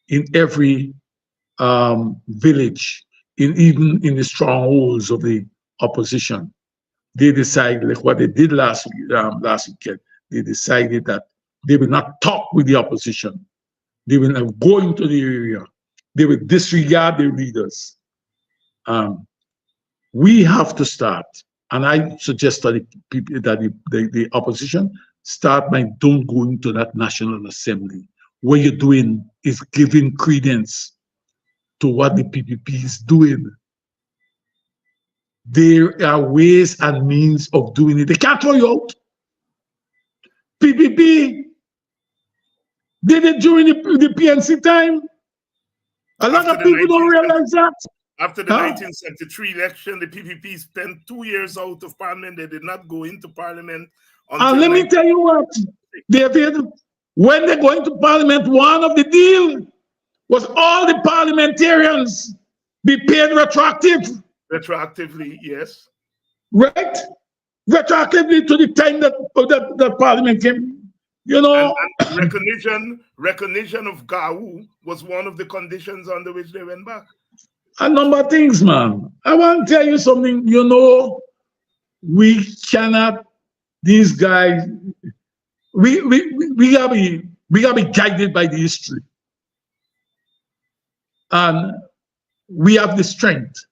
in every village, even in the strongholds of the opposition. They decide, like what they did last weekend, they decided that they will not talk with the opposition. They will not go into the area. They will disregard their leaders. We have to start, and I suggest that the opposition start by don't go into that National Assembly. What you're doing is giving credence to what the PPP is doing. There are ways and means of doing it. They can't throw you out. PPP did it during the PNC time. A lot of people don't realize that. After the 1973 election, the PPP spent 2 years out of parliament. They did not go into parliament. And let me tell you what, when they go into parliament, one of the deal was all the parliamentarians be paid retroactive. Retroactively, yes. Right? Retroactively to the time that parliament came. You know, and recognition of GAU was one of the conditions under which they went back. A number of things, man. I want to tell you something. You know, we cannot. These guys, we gotta be guided by the history, and we have the strength.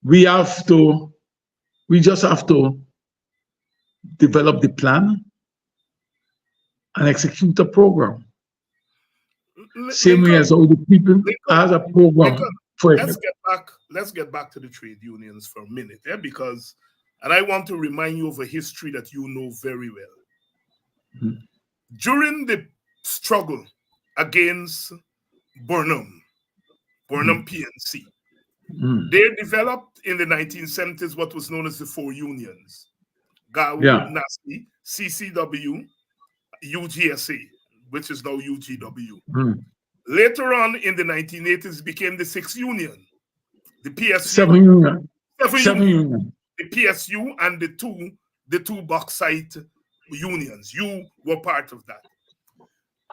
We just have to develop the plan and execute the program. Same way Lincoln, as all the people as a program Lincoln, for let's it. get back to the trade unions for a minute, because, and I want to remind you of a history that you know very well. Mhm. During the struggle against Burnham PNC, they developed in the 1970s what was known as the four unions: GAL, Yeah. NASI, CCW, UGSA, which is now UGW. Later on in the 1980s, it became the sixth union, the PSU, Seven union. seven union, the PSU, and the two bauxite unions. You were part of that.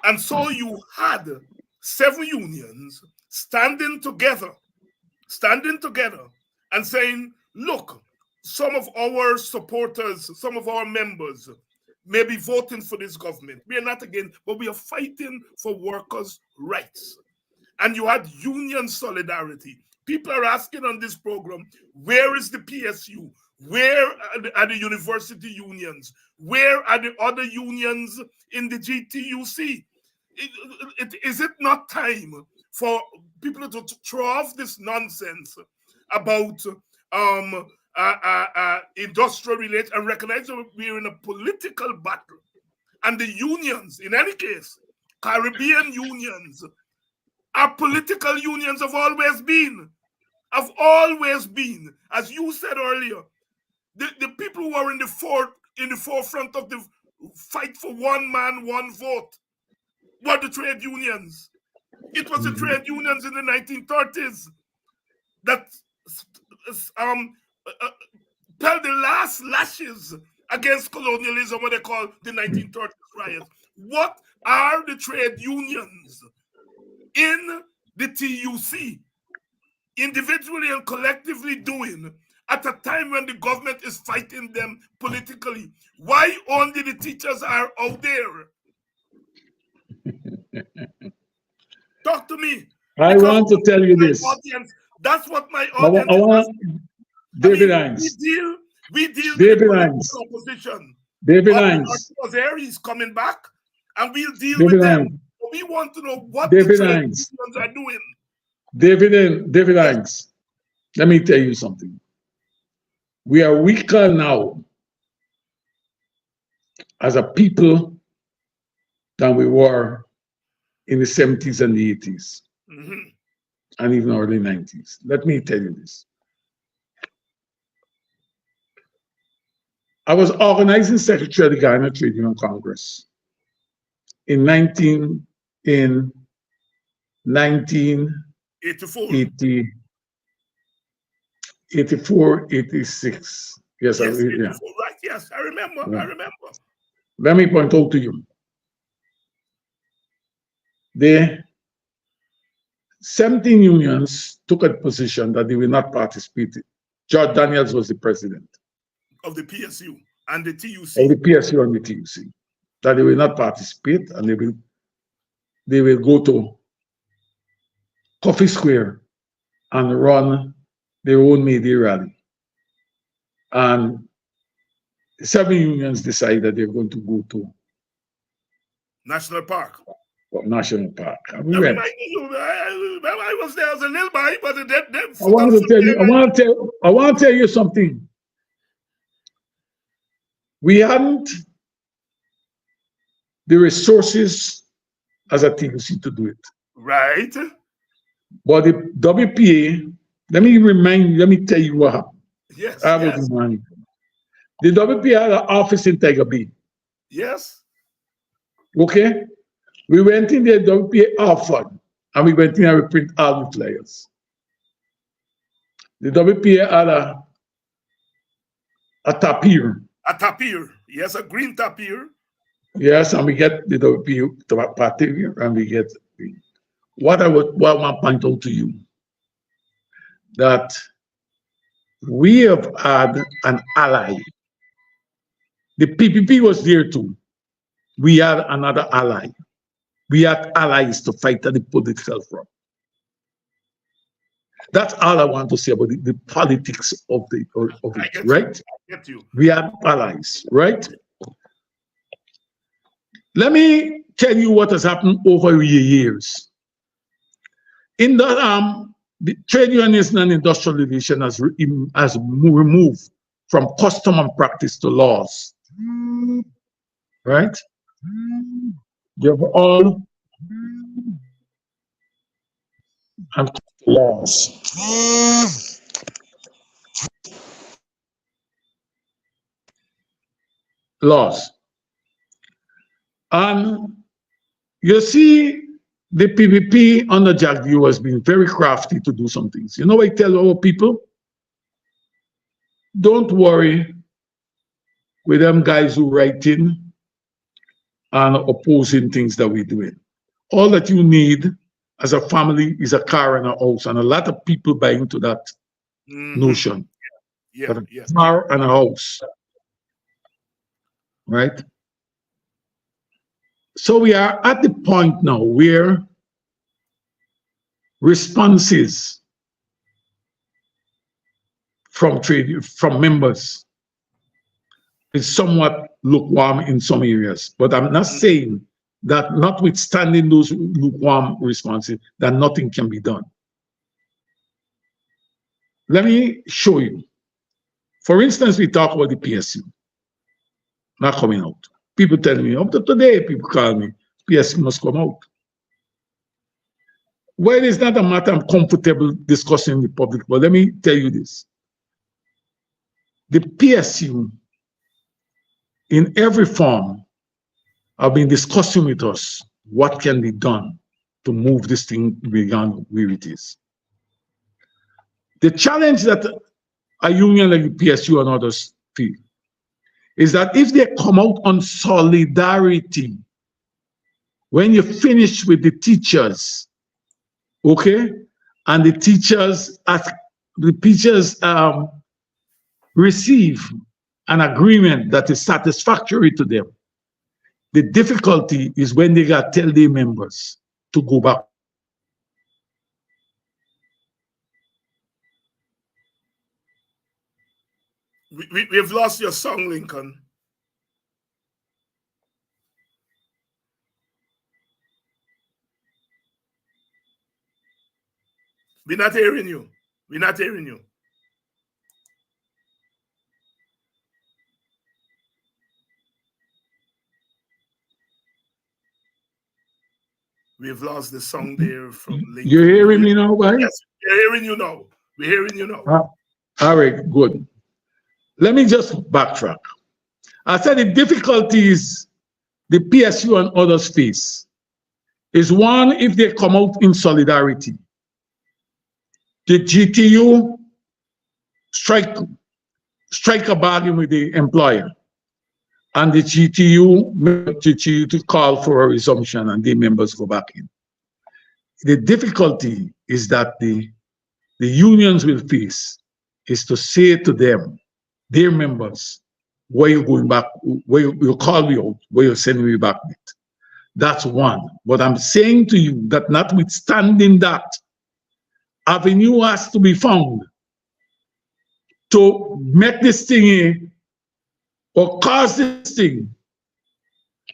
And so you had 7 unions standing together and saying, look, some of our supporters, some of our members may be voting for this government. We are not again, but we are fighting for workers' rights. And you had union solidarity. People are asking on this program, where is the PSU? Where are the university unions? Where are the other unions in the GTUC? Is it not time for people to throw off this nonsense about industrial relations and recognize that we're in a political battle? And the unions, in any case, Caribbean unions, are political unions, have always been. As you said earlier, the people who are in the forefront of the fight for one man, one vote were the trade unions. It was the trade unions in the 1930s that fell the last lashes against colonialism, what they call the 1930s riots. What are the trade unions in the TUC individually and collectively doing at a time when the government is fighting them politically? Why only the teachers are out there? Talk to me. I want to tell you this. Audience, that's what my audience is. David Hines. We deal David with Hines. the opposition. David Hines. He's coming back, and we'll deal David with them. Hines. We want to know what David the trade Hines. unions are doing. David Hines. Let me tell you something. We are weaker now as a people than we were in the 70s and the 80s, and even early 90s. Let me tell you this. I was organizing secretary of the Ghana Trade Union Congress in 1984, 86. Yes, right. yeah. Yes, I remember. Yeah. I remember. Let me point out to you. The 17 unions took a position that they will not participate. George Daniels was the president of the PSU and the TUC. Of the PSU and the TUC. That they will not participate, and they will go to Coffee Square and run their own May Day rally. And 7 unions decided that they're going to go to National Park. National Park. And we I went. I was there as a little boy, but I want to tell you something. We hadn't the resources as a TUC to do it. Right. But the WPA, let me tell you what happened. Yes. I was money. The WPA had an office in Tiger Bay. Yes. Okay? We went in there, WPA offered, and we went in and we print all the flyers. The WPA had a tapir. A tapir. Yes, a green tapir. Yes, and we get the WPA party, and we get what I want to point out to you, that we have had an ally. The PPP was there too. We had another ally. We had allies to fight at the political front. That's all I want to say about the politics of it, right? I get you. We had allies, right? Let me tell you what has happened over the years. In the trade unionism and industrial relation has removed from custom and practice to laws, right? You have all and laws. Laws. And you see, the PPP under Jack View has been very crafty to do some things. You know, I tell our people, don't worry with them guys who write in and opposing things that we're doing. All that you need as a family is a car and a house, and a lot of people buy into that notion. Yeah. A car and a house, right? So we are at the point now where responses from members is somewhat lukewarm in some areas, but I'm not saying that notwithstanding those lukewarm responses, that nothing can be done. Let me show you. For instance, we talk about the PSU not coming out. People tell me, up to today, people call me, PSU must come out. Well, it's not a matter I'm comfortable discussing in the public, but let me tell you this. The PSU, in every form, have been discussing with us what can be done to move this thing beyond where it is. The challenge that a union like the PSU and others feel is that if they come out on solidarity, when you finish with the teachers, okay, and the teachers receive an agreement that is satisfactory to them, the difficulty is when they got to tell their members to go back. We've lost your song, Lincoln. We're not hearing you. We're not hearing you. We've lost the song there from Lincoln. You're hearing me now, right? Yes, we're hearing you now. We're hearing you now. All right, good. Let me just backtrack. I said the difficulties the PSU and others face is one, if they come out in solidarity. The GTU strike a bargain with the employer, and the GTU to call for a resumption and the members go back in. The difficulty is that the unions will face is to say to them, their members, where you going back, where you call me out, where you sending me back with. That's one. But I'm saying to you that notwithstanding that, avenue has to be found to make this thing or cause this thing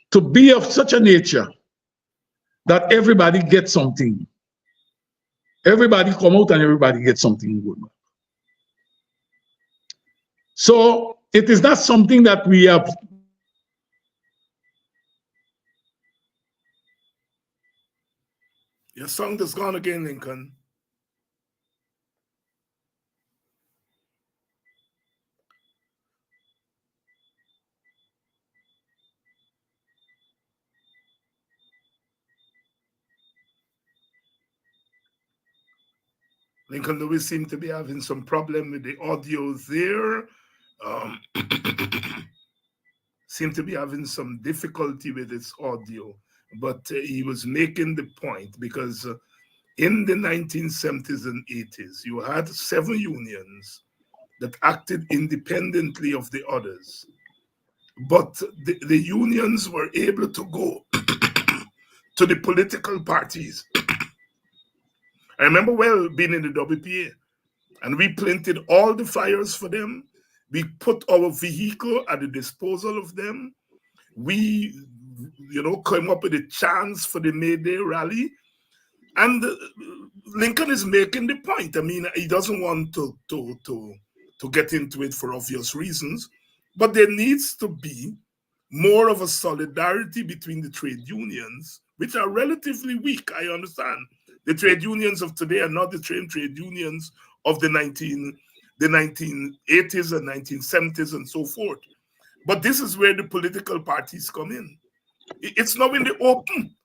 to be of such a nature that everybody gets something. Everybody come out and everybody gets something good. So it is not something that we have. Your song is gone again, Lincoln. Lincoln Lewis seemed to be having some problem with the audio there. Seemed to be having some difficulty with his audio, but he was making the point because in the 1970s and 80s, you had 7 unions that acted independently of the others. But the unions were able to go to the political parties. I remember well being in the WPA, and we printed all the flyers for them. We put our vehicle at the disposal of them. We, came up with a chance for the May Day rally. And Lincoln is making the point. I mean, he doesn't want to get into it for obvious reasons, but there needs to be more of a solidarity between the trade unions, which are relatively weak. I understand. The trade unions of today are not the same trade unions of the 1980s and 1970s and so forth. But this is where the political parties come in. It's now in the open.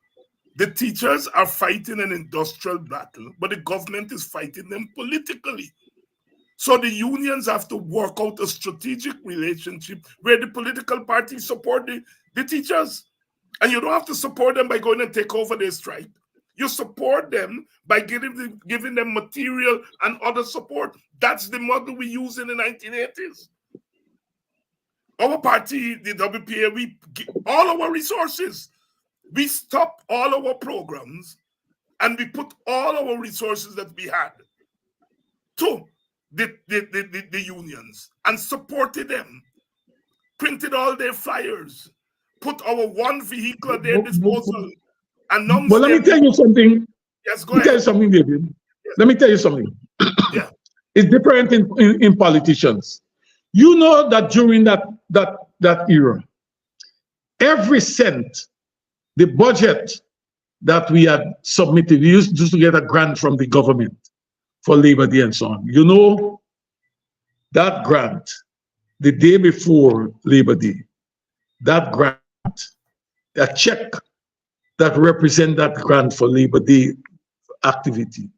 The teachers are fighting an industrial battle, but the government is fighting them politically. So the unions have to work out a strategic relationship where the political parties support the teachers. And you don't have to support them by going and take over their strike. You support them by giving them material and other support. That's the model we used in the 1980s. Our party, the WPA, we give all our resources. We stopped all our programs and we put all our resources that we had to the unions and supported them, printed all their flyers, put our one vehicle at their disposal, announced. But let me tell you something. Yes, go ahead. Tell you something, David. Yes. Let me tell you something. Yeah. It's different in politicians. You know that during that era, every cent, the budget that we had submitted, we used to get a grant from the government for Labor Day and so on. You know, that grant, the day before Labor Day, that grant, a check that represent that grant for Labor Day activity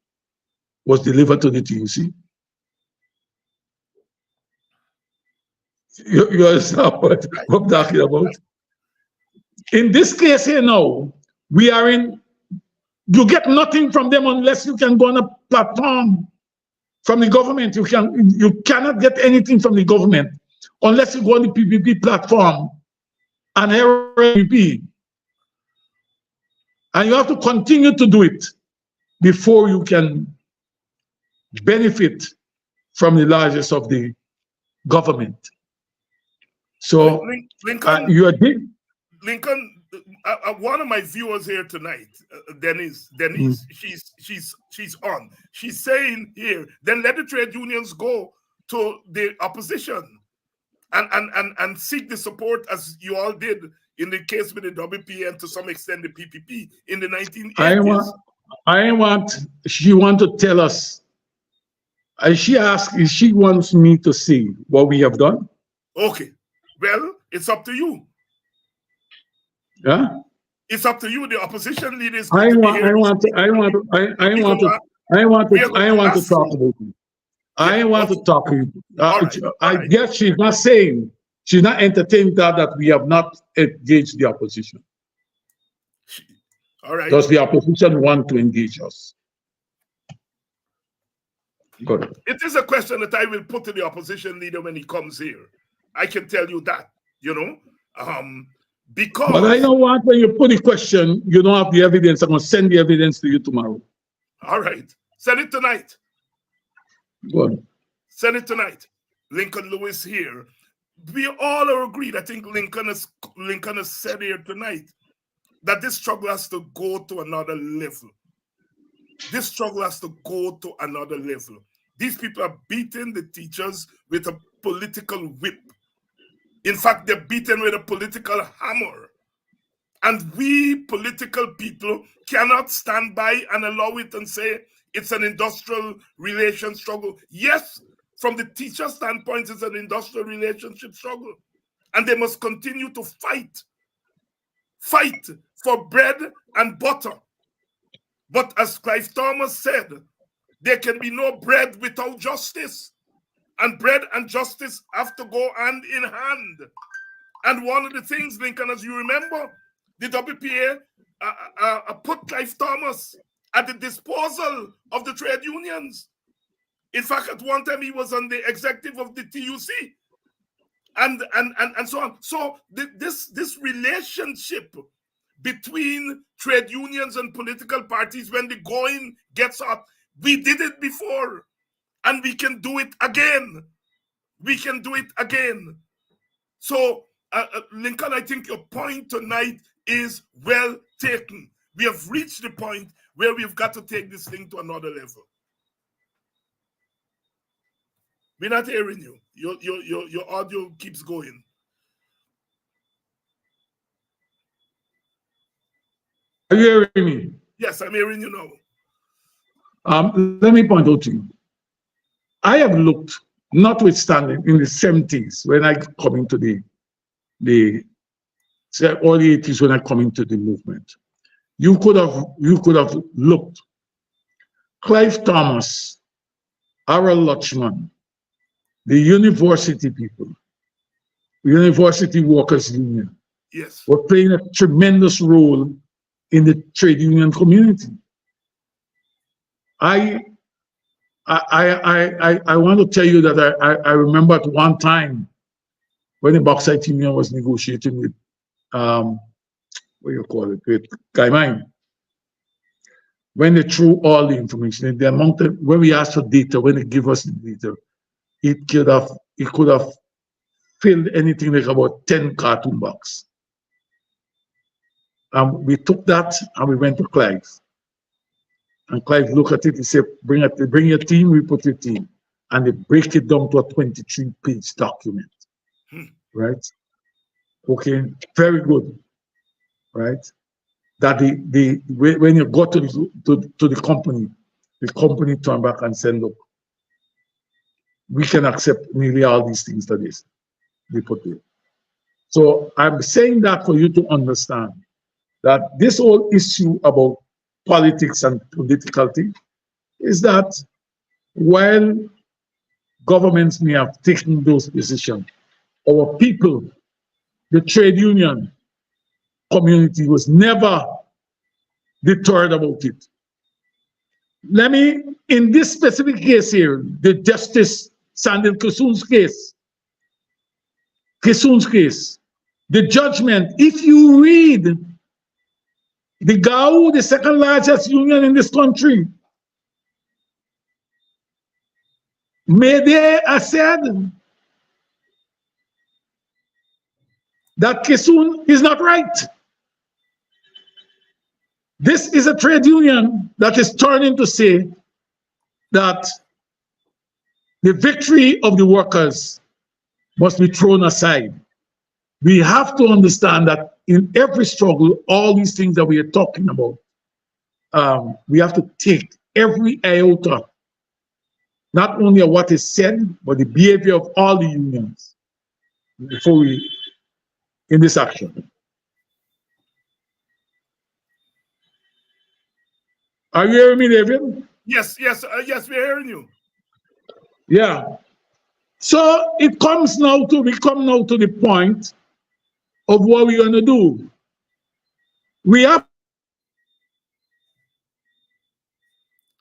was delivered to the TUC. You understand what I'm talking about? In this case here now, we are in, you get nothing from them unless you can go on a platform from the government. You cannot get anything from the government unless you go on the PPP platform and PPP. And you have to continue to do it before you can benefit from the largest of the government. So Lincoln, you are big. Lincoln, one of my viewers here tonight, Denise, she's on. She's saying here, then let the trade unions go to the opposition and seek the support as you all did in the case with the WPA and to some extent the PPP in the 1980s. She want to tell us. She asked if she wants me to see what we have done. Okay, well, it's up to you. Yeah, it's up to you. The opposition leaders. I want to talk about it. I want to talk to you. I guess she's not saying, she's not entertaining that we have not engaged the opposition. All right. Does the opposition want to engage us? Good. It is a question that I will put to the opposition leader when he comes here. I can tell you that, because. But I don't want when you put the question, you don't have the evidence. I'm going to send the evidence to you tomorrow. All right. Send it tonight. Good. Send it tonight. Lincoln Lewis here. We all are agreed. I think Lincoln has said here tonight that this struggle has to go to another level. This struggle has to go to another level. These people are beating the teachers with a political whip. In fact, they're beaten with a political hammer. And we political people cannot stand by and allow it and say it's an industrial relation struggle. Yes, from the teacher standpoint, it's an industrial relationship struggle. And they must continue to fight. Fight for bread and butter. But as Clive Thomas said, there can be no bread without justice. And bread and justice have to go hand in hand. And one of the things, Lincoln, as you remember, the WPA put Clive Thomas at the disposal of the trade unions. In fact, at one time he was on the executive of the TUC. And so on. So this relationship between trade unions and political parties, when the going gets up, we did it before, and we can do it again. We can do it again. So, Lincoln, I think your point tonight is well taken. We have reached the point where we've got to take this thing to another level. We're not hearing you. Your audio keeps going. Are you hearing me? Yes, I'm hearing you now. Let me point out to you. I have looked, notwithstanding, in the 70s when I come into the early 80s when I come into the movement. You could have looked. Clive Thomas, Harold Lutchman, the university people, the University Workers Union, yes, were playing a tremendous role in the trade union community. I want to tell you that I remember at one time when the Bauxite Union was negotiating with what you call it, with Gaimai, when they threw all the information, the amount of, when we asked for data, when they give us the data, it could have filled anything like about 10 cartoon boxes. We took that and we went to Clive. And Clive looked at it, he said, bring your team, we put your team. And they break it down to a 23-page document. Right? Okay, very good. Right? That when you go to the company turned back and said, look, we can accept nearly all these things that they put there. So I'm saying that for you to understand that this whole issue about politics and politicality is that while governments may have taken those positions, our people, the trade union community, was never deterred about it. Let me, in this specific case here, the Justice Sandil Kissoon's case, the judgment, if you read the GAU, the second largest union in this country, may they have said that Kissoon is not right. This is a trade union that is turning to say that the victory of the workers must be thrown aside. We have to understand that in every struggle, all these things that we are talking about, we have to take every iota, not only of what is said, but the behavior of all the unions before we, in this action. Are you hearing me, David? Yes, we're hearing you. Yeah. So we come now to the point of what we're going to do. We have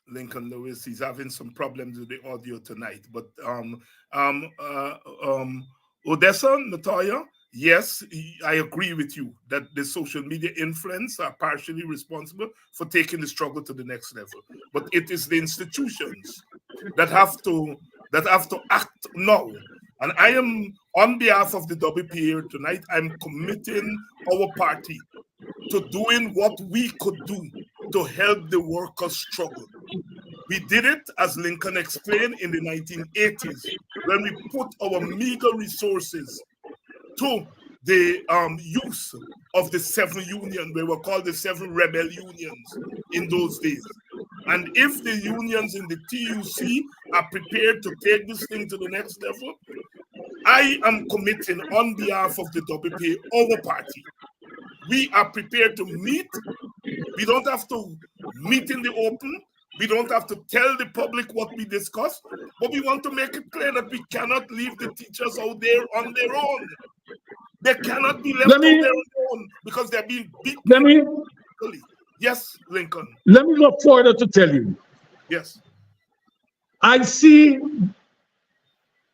Lincoln Lewis, he's having some problems with the audio tonight, but Odessa, Natalia, yes, I agree with you that the social media influence are partially responsible for taking the struggle to the next level. But it is the institutions that have to act now. And I am, on behalf of the WPA tonight, I'm committing our party to doing what we could do to help the workers struggle. We did it, as Lincoln explained, in the 1980s, when we put our meager resources to the use of the 7 unions. They were called the 7 rebel unions in those days. And if the unions in the TUC are prepared to take this thing to the next level, I am committing on behalf of the WPA, our party. We are prepared to meet. We don't have to meet in the open. We don't have to tell the public what we discussed, but we want to make it clear that we cannot leave the teachers out there on their own. They cannot be left out there on their own because they're being beaten. Yes, Lincoln. Let me go further to tell you. Yes. When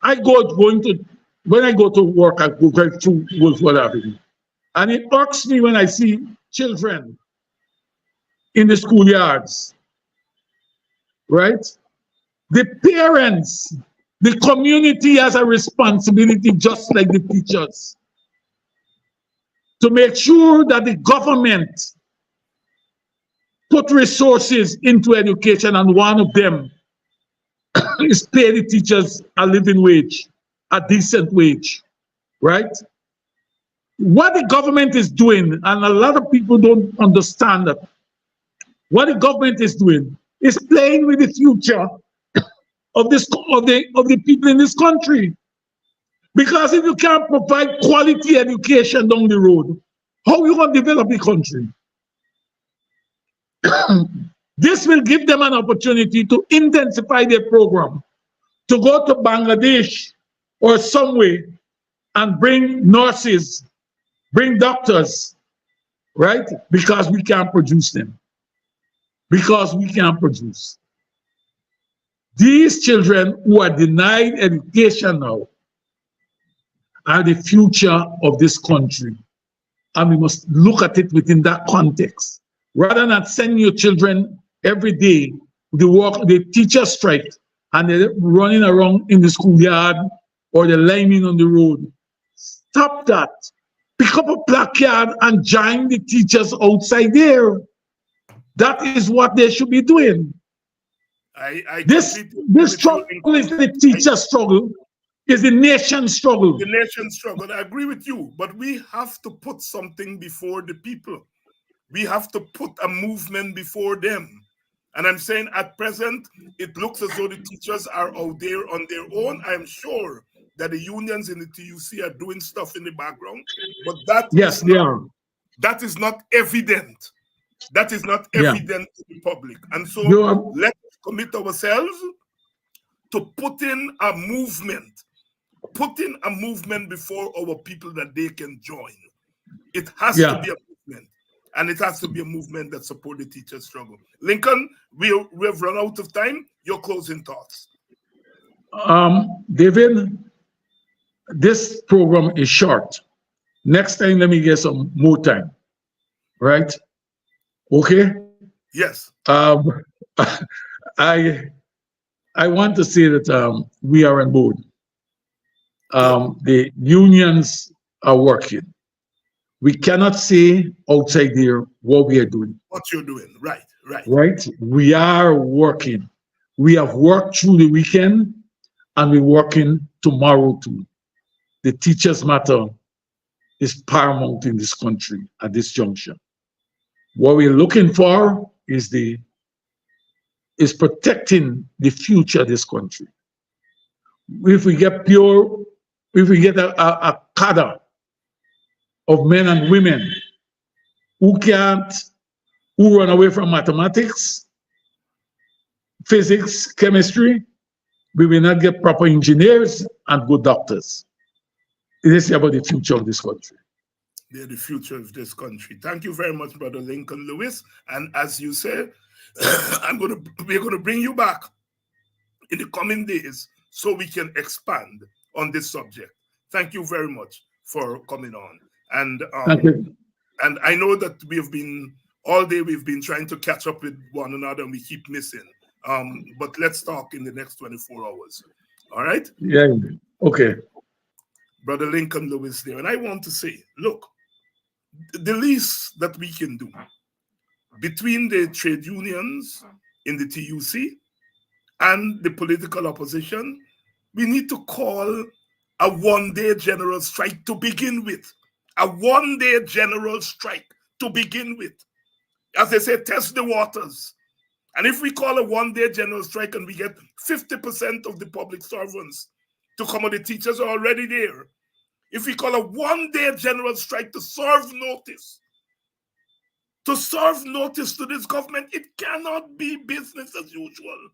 I go to work, I go right through Wolfwood Avenue. And it irks me when I see children in the schoolyards, right? The parents, the community has a responsibility, just like the teachers, to make sure that the government put resources into education, and one of them is pay the teachers a living wage, a decent wage, right? What the government is doing, and a lot of people don't understand that, what the government is doing is playing with the future of the people in this country. Because if you can't provide quality education down the road, how are you going to develop the country? This will give them an opportunity to intensify their program, to go to Bangladesh or somewhere and bring nurses, bring doctors, right? Because we can't produce them. Because we can't produce. These children who are denied education now are the future of this country. And we must look at it within that context. Rather than sending your children every day to work, the teacher strike, and they're running around in the schoolyard or they're liming on the road. Stop that. Pick up a placard and join the teachers outside there. That is what they should be doing. This struggle is the teacher struggle, is the nation struggle. The nation struggle. I agree with you, but we have to put something before the people. We have to put a movement before them. And I'm saying at present, it looks as though the teachers are out there on their own. I'm sure that the unions in the TUC are doing stuff in the background, but that is not evident. That is not evident to the public. And so let's commit ourselves to put in a movement before our people that they can join. It has to be a movement, and it has to be a movement that supports the teachers' struggle. Lincoln, we've run out of time. Your closing thoughts. David, this program is short. Next time, let me get some more time. Right? Okay? Yes. I want to say that we are on board. The unions are working. We cannot say outside there what we are doing. What you're doing, right. Right? We are working. We have worked through the weekend, and we're working tomorrow too. The teachers' matter is paramount in this country at this juncture. What we're looking for is protecting the future of this country. If we get a cadre of men and women who run away from mathematics, physics, chemistry, we will not get proper engineers and good doctors. It is about the future of this country. They're the future of this country. Thank you very much, Brother Lincoln Lewis. And as you said, we're going to bring you back in the coming days so we can expand on this subject. Thank you very much for coming on. And and I know that we've been trying to catch up with one another and we keep missing. But let's talk in the next 24 hours. All right? Yeah. Okay. Brother Lincoln Lewis there. And I want to say, look, the least that we can do between the trade unions in the TUC and the political opposition, we need to call a one-day general strike to begin with. A one-day general strike to begin with. As they say, test the waters. And if we call a one-day general strike and we get 50% of the public servants to come on, the teachers are already there. If we call a one-day general strike to serve notice to this government, it cannot be business as usual.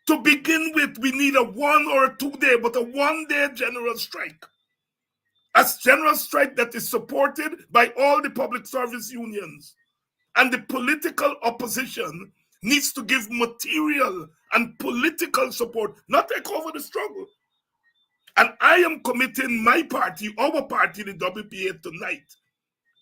To begin with, we need a 1 or a 2 day, but a one-day general strike. A general strike that is supported by all the public service unions. And the political opposition needs to give material and political support, not take over the struggle. And I am committing my party, our party, the WPA tonight.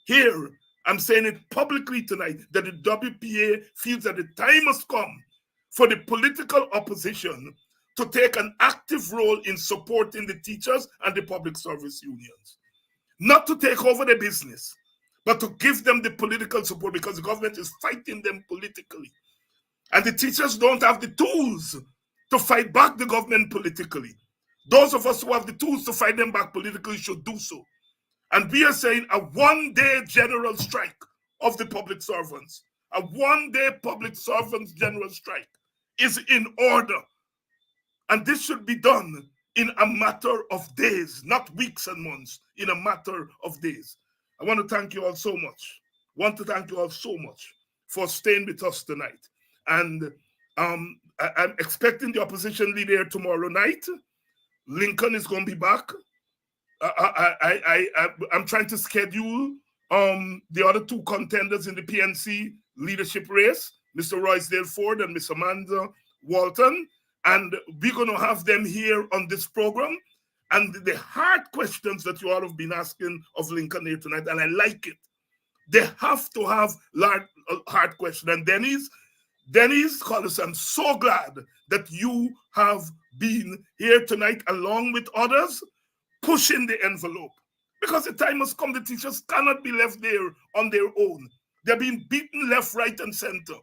Here, I'm saying it publicly tonight, that the WPA feels that the time has come for the political opposition to take an active role in supporting the teachers and the public service unions. Not to take over the business, but to give them the political support, because the government is fighting them politically. And the teachers don't have the tools to fight back the government politically. Those of us who have the tools to fight them back politically should do so. And we are saying a one-day general strike of the public servants, a one-day public servants general strike is in order. And this should be done in a matter of days, not weeks and months, in a matter of days. I want to thank you all so much. For staying with us tonight. And I'm expecting the opposition leader tomorrow night. Lincoln is going to be back. I'm trying to schedule the other two contenders in the PNC leadership race, Mr. Roysdale Ford and Miss Amanda Walton. And we're going to have them here on this program. And the hard questions that you all have been asking of Lincoln here tonight, and I like it. They have to have hard questions. And Dennis Collis, I'm so glad that you have been here tonight along with others, pushing the envelope. Because the time has come, the teachers cannot be left there on their own. They're being beaten left, right, and center.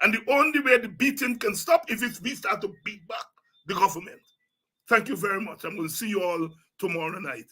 And the only way the beating can stop is we start to beat back the government. Thank you very much. I'm going to see you all tomorrow night.